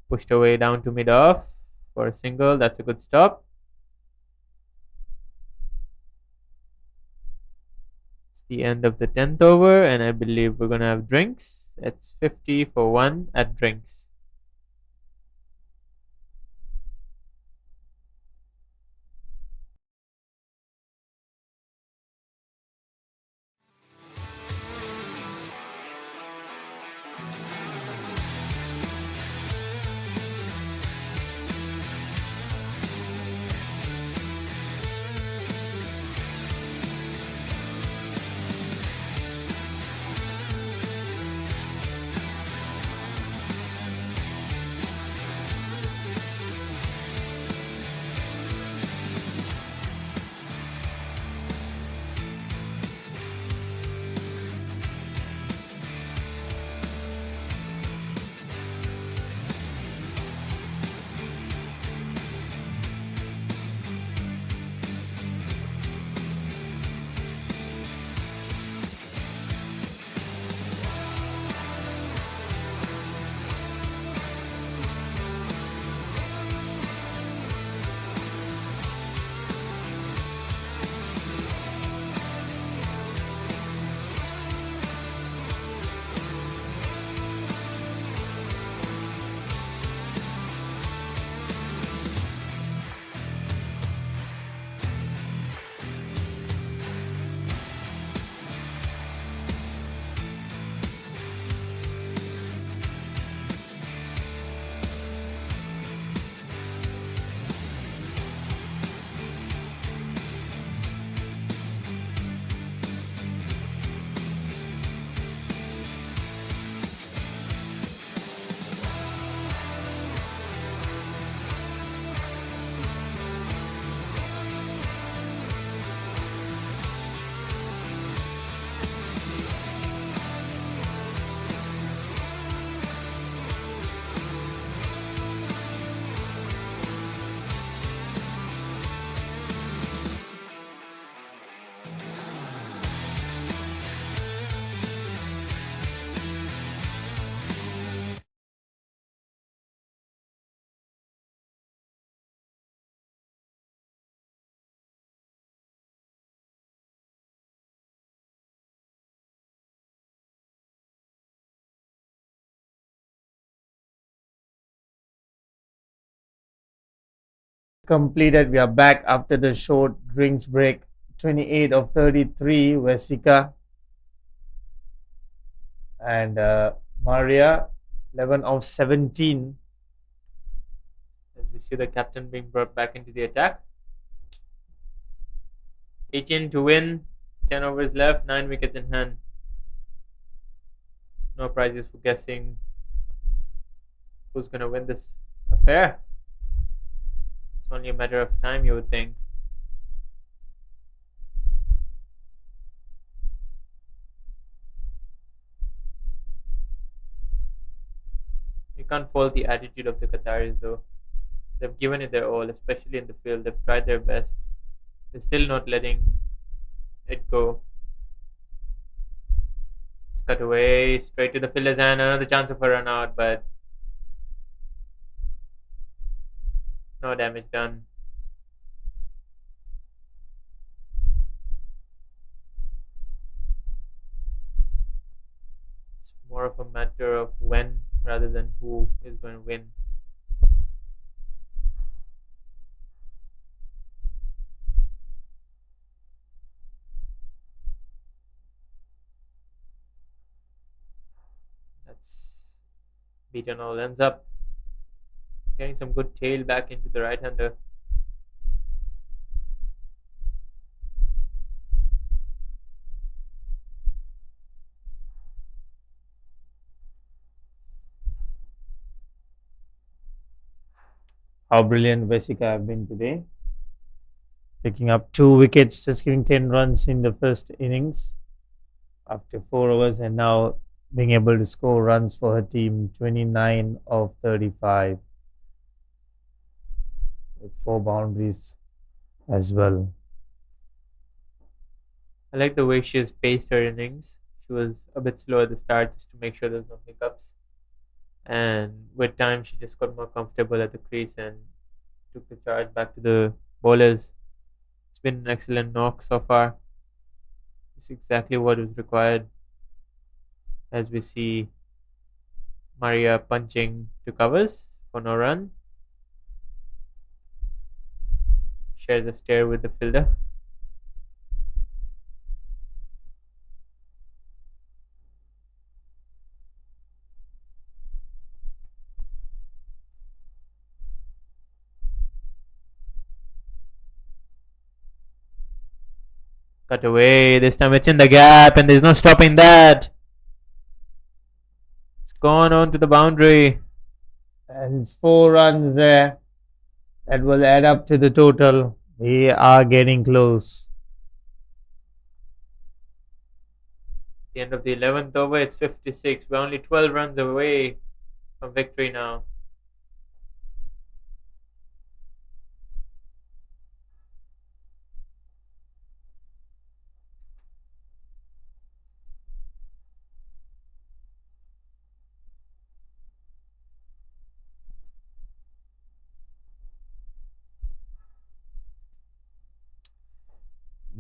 Pushed away down to mid off for a single. That's a good stop. It's the end of the 10th over, and I believe we're going to have drinks. It's 50 for 1 at drinks. Completed. We are back after the short drinks break. 28 of 33 Wesika and Maria 11 of 17. As we see the captain being brought back into the attack. 18 to win, 10 overs left, 9 wickets in hand. No prizes for guessing who's going to win this affair. It's It's only a matter of time, you would think. You can't fault the attitude of the Qataris though. They've given it their all, especially in the field. They've tried their best. They're still not letting it go. It's cut away straight to the fielder's hand. Another chance of a run out, but no damage done. It's more of a matter of when rather than who is going to win. That's beaten all ends up. Getting some good tail back into the right hander. How brilliant Vesica have been today. Picking up 2 wickets, just giving 10 runs in the first innings after 4 overs, and now being able to score runs for her team, 29 of 35 with 4 boundaries as well. I like the way she has paced her innings. She was a bit slow at the start just to make sure there's no hiccups. And with time, she just got more comfortable at the crease and took the charge back to the bowlers. It's been an excellent knock so far. It's exactly what was required. As we see Maria punching to covers for no run. Shares a stare with the fielder. Cut away. This time it's in the gap and there's no stopping that. It's gone on to the boundary. And it's 4 runs there. That will add up to the total. We are getting close. The end of the 11th over, it's 56. We're only 12 runs away from victory now.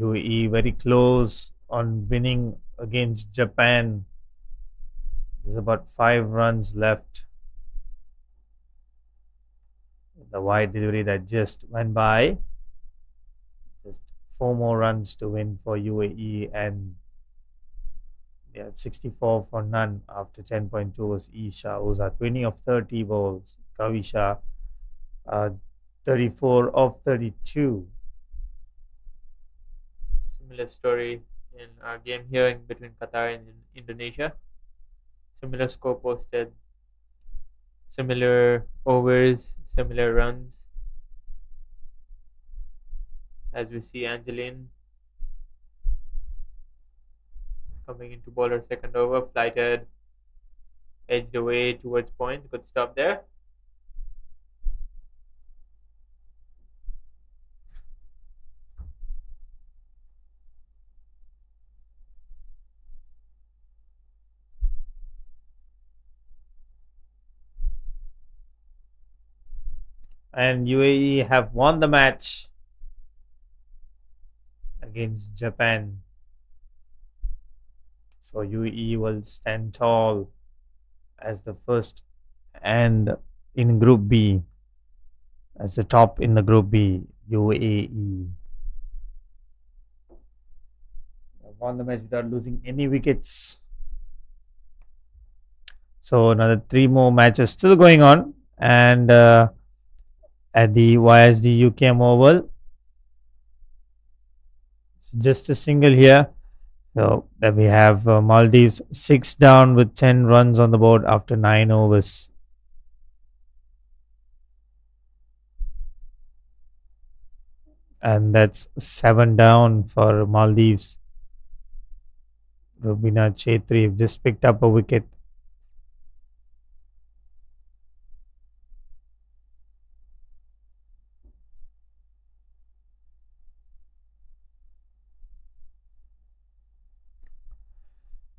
UAE very close on winning against Japan. There's about 5 runs left. The wide delivery that just went by. Just 4 more runs to win for UAE, and yeah, 64 for none after 10.2 was Isha Oza, 20 of 30 balls. Kavisha, 34 of 32. Similar story in our game here in between Qatar and Indonesia. Similar score posted, similar overs, similar runs. As we see Angeline coming into bowl her second over, flighted, edged away towards point. Good stop there. And UAE have won the match against Japan. So UAE will stand tall as the first and in Group B, as the top in the Group B, UAE. Won the match without losing any wickets. So another 3 more matches still going on, and at the YSD UKM Oval. So just a single here. So then we have Maldives 6 down with 10 runs on the board after 9 overs. And that's 7 down for Maldives. Rubina Chetri just picked up a wicket.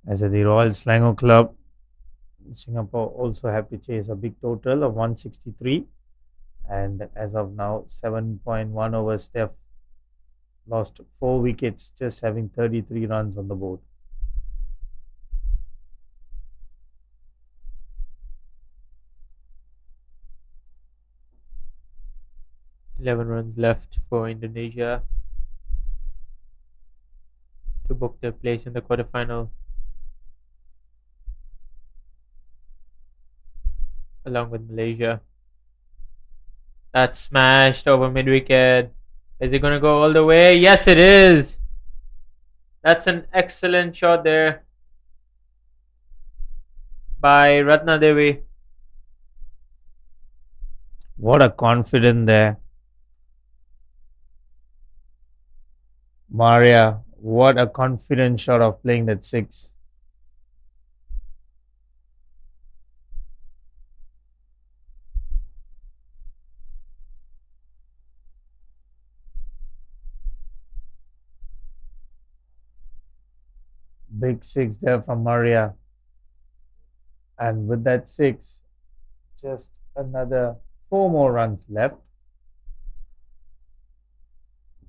As at the Royal Selangor Club, Singapore also have to chase a big total of 163. And as of now, 7.1 overs, they've lost 4 wickets, just having 33 runs on the board. $11 runs left for Indonesia to book their place in the quarterfinal, along with Malaysia. That's smashed over mid-wicket. Is it going to go all the way? Yes, it is. That's an excellent shot there by Ratna Devi. What a confidence there. Maria, what a confident shot of playing that 6. Big 6 there from Maria. And with that 6, just another 4 more runs left.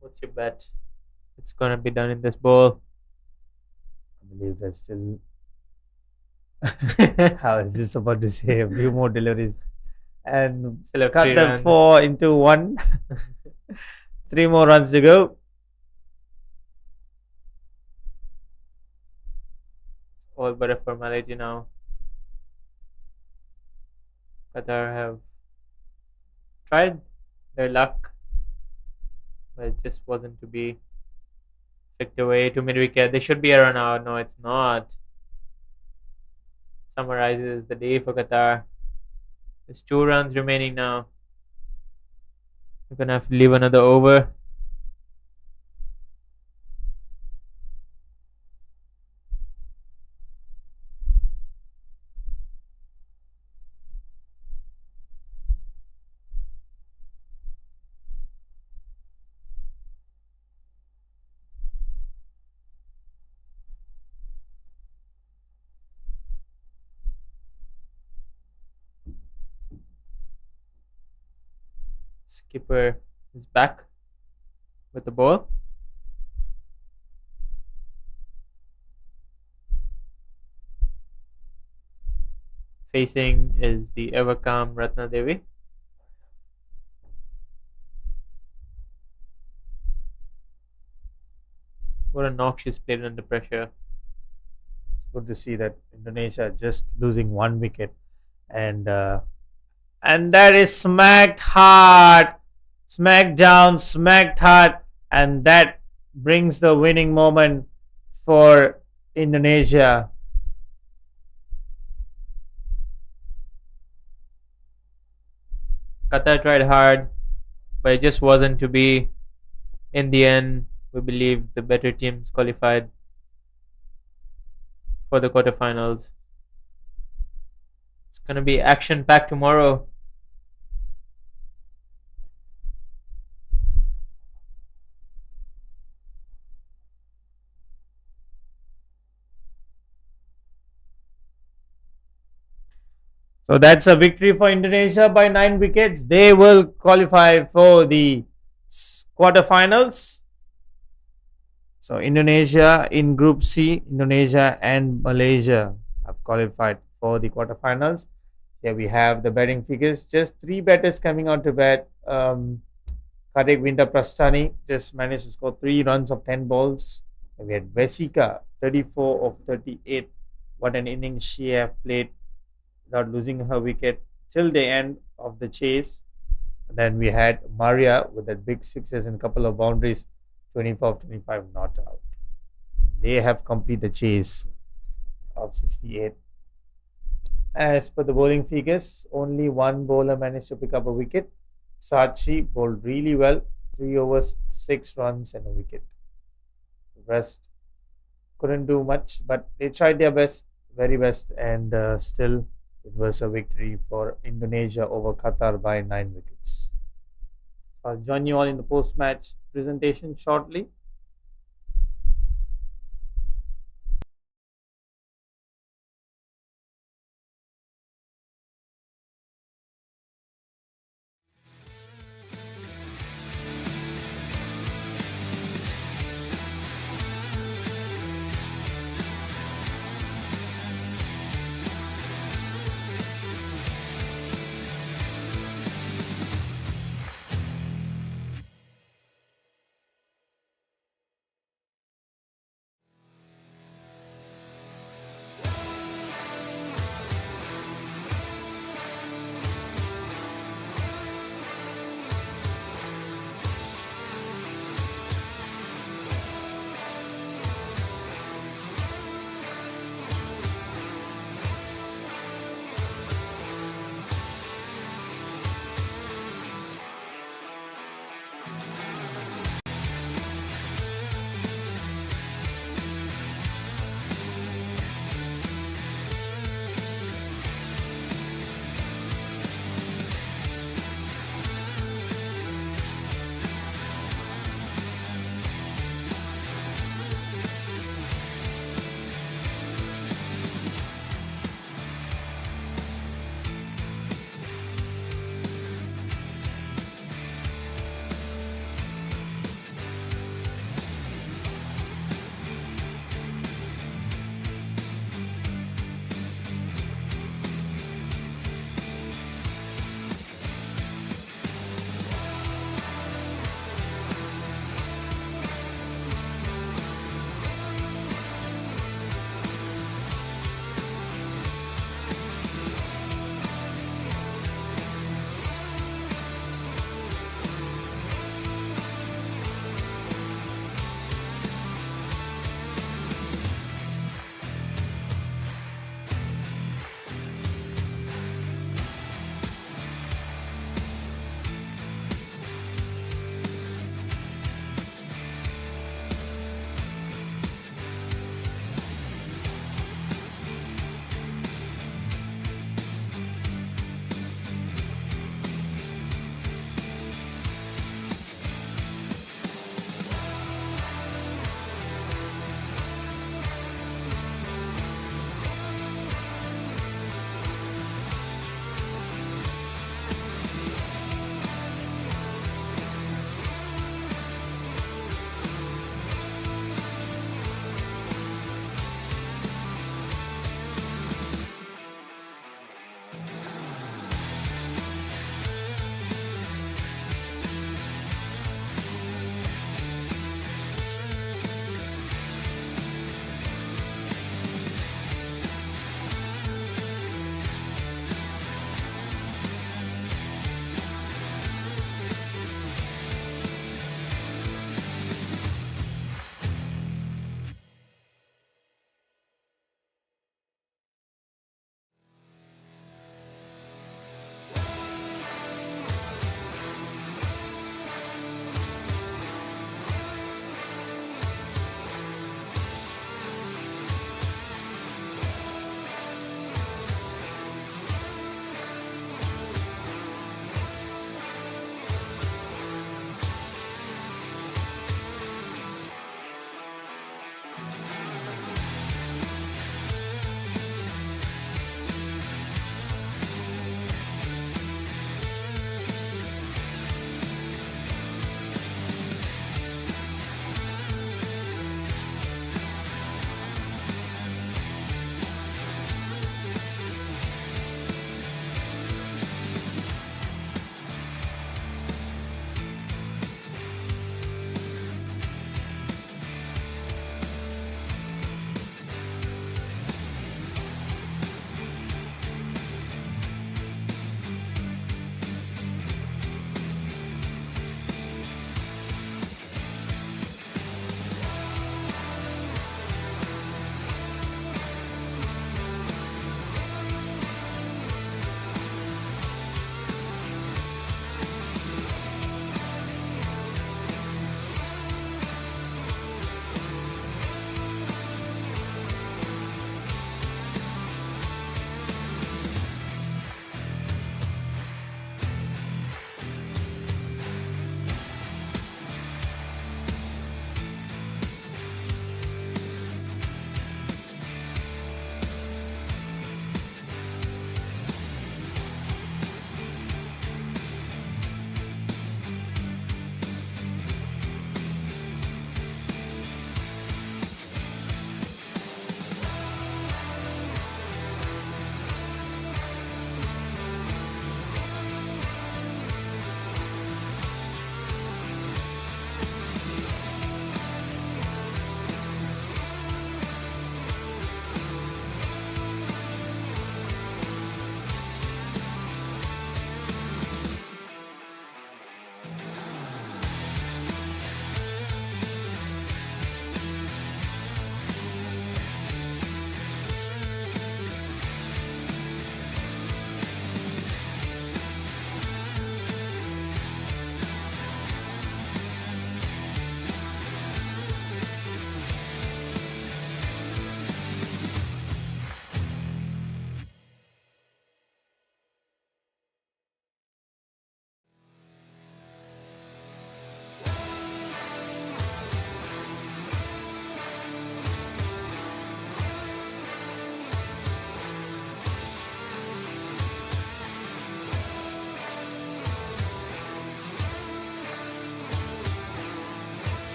What's your bet? It's going to be done in this ball. I believe there's still. I was just about to say a few more deliveries. And Still have cut 3 them runs. 4 into 1. 3 more runs to go. All but a formality now. Qatar have tried their luck, but it just wasn't to be. Flicked away to mid-wicket. They should be a run out. No, it's not. Summarizes the day for Qatar. There's 2 runs remaining now. They're going to have to leave another over. Skipper is back with the ball. Facing is the ever calm Ratna Devi. What a knock she's played under pressure. It's good to see that Indonesia just losing 1 wicket. And that is smacked hard. Smacked down, smacked hard. And that brings the winning moment for Indonesia. Qatar tried hard, but it just wasn't to be. In the end, we believe the better teams qualified for the quarterfinals. It's going to be action-packed tomorrow. So that's a victory for Indonesia by 9 wickets. They will qualify for the quarterfinals. So Indonesia in Group C, Indonesia and Malaysia have qualified for the quarterfinals. Here we have the batting figures. Just 3 batters coming out to bat. Kartik Winter Prasthani just managed to score 3 runs of 10 balls. And we had Vesika, 34 of 38. What an innings she have played without losing her wicket till the end of the chase. And then we had Maria with that big 6s and a couple of boundaries, 24 of 25 not out. They have completed the chase of 68. As per the bowling figures, only 1 bowler managed to pick up a wicket. Sachi bowled really well, 3 overs, 6 runs, and a wicket. Rest couldn't do much, but they tried their best, very best, and still it was a victory for Indonesia over Qatar by 9 wickets. I'll join you all in the post match presentation shortly.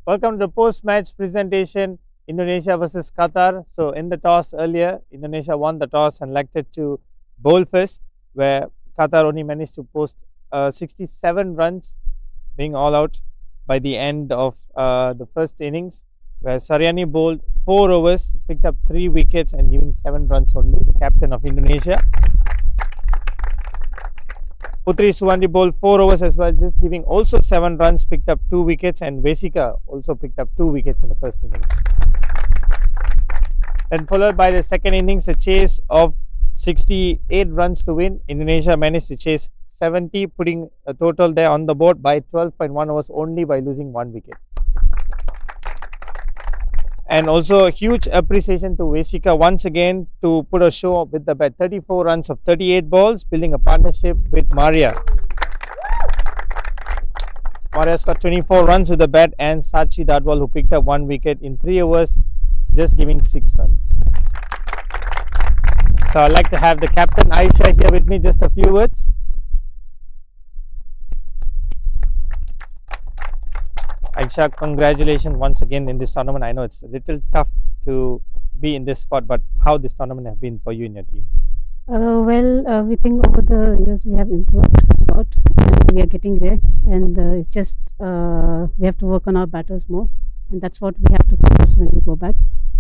Welcome to the post-match presentation, Indonesia versus Qatar. So in the toss earlier, Indonesia won the toss and elected to bowl first, where Qatar only managed to post 67 runs, being all out by the end of the first innings, where Saryani bowled 4 overs, picked up 3 wickets and giving 7 runs only, the captain of Indonesia. Putri Suwandi bowled 4 overs as well, just giving also 7 runs, picked up 2 wickets, and Vesika also picked up 2 wickets in the first innings. Then followed by the second innings, a chase of 68 runs to win. Indonesia managed to chase 70, putting a total there on the board by 12.1 overs only by losing 1 wicket. And also a huge appreciation to Vesika once again to put a show with the bat. 34 runs of 38 balls, building a partnership with Maria. Maria's got 24 runs with the bat, and Sachi Dadwal, who picked up 1 wicket in 3 overs, just giving 6 runs. So I'd like to have the captain Aisha here with me, just a few words. Aisha, congratulations once again in this tournament. I know it's a little tough to be in this spot, but how this tournament has been for you and your team? We think over the years we have improved a lot and we are getting there, and it's just we have to work on our batters more, and that's what we have to focus when we go back.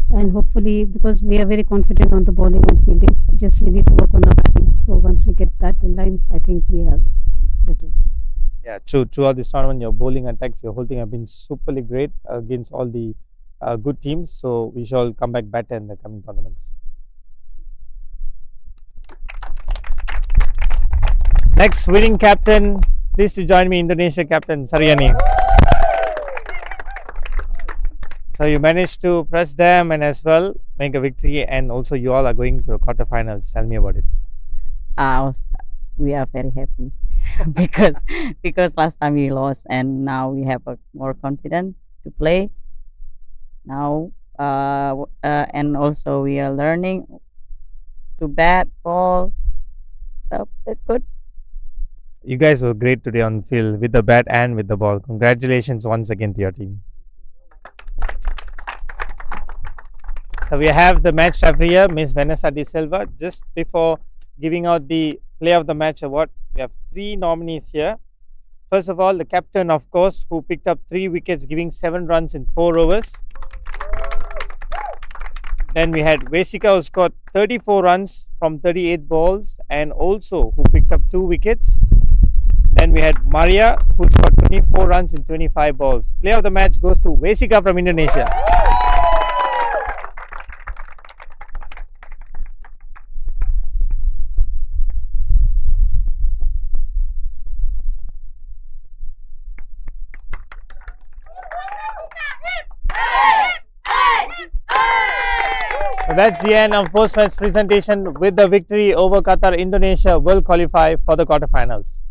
And hopefully, because we are very confident on the bowling and fielding, just we need to work on our batting. So once we get that in line, I think we are better. Yeah, true. Throughout this tournament, your bowling attacks, your whole thing have been superly great against all the good teams. So we shall come back better in the coming tournaments. Next, winning captain. Please to join me, Indonesia captain Saryani. So you managed to press them and as well make a victory, and also you all are going to the quarterfinals. Tell me about it. We are very happy because last time we lost, and now we have a more confidence to play now, and also we are learning to bat, ball, so that's good. You guys were great today on field with the bat and with the ball. Congratulations once again to your team. So we have the match referee here, Miss Vanessa De Silva. Just before giving out the Player of the Match award, we have 3 nominees here. First of all, the captain, of course, who picked up 3 wickets, giving 7 runs in 4 overs. Then we had Vesika, who scored 34 runs from 38 balls and also who picked up 2 wickets. Then we had Maria, who scored 24 runs in 25 balls. Player of the Match goes to Vesika from Indonesia. So that's the end of post-match presentation. With the victory over Qatar, Indonesia will qualify for the quarterfinals.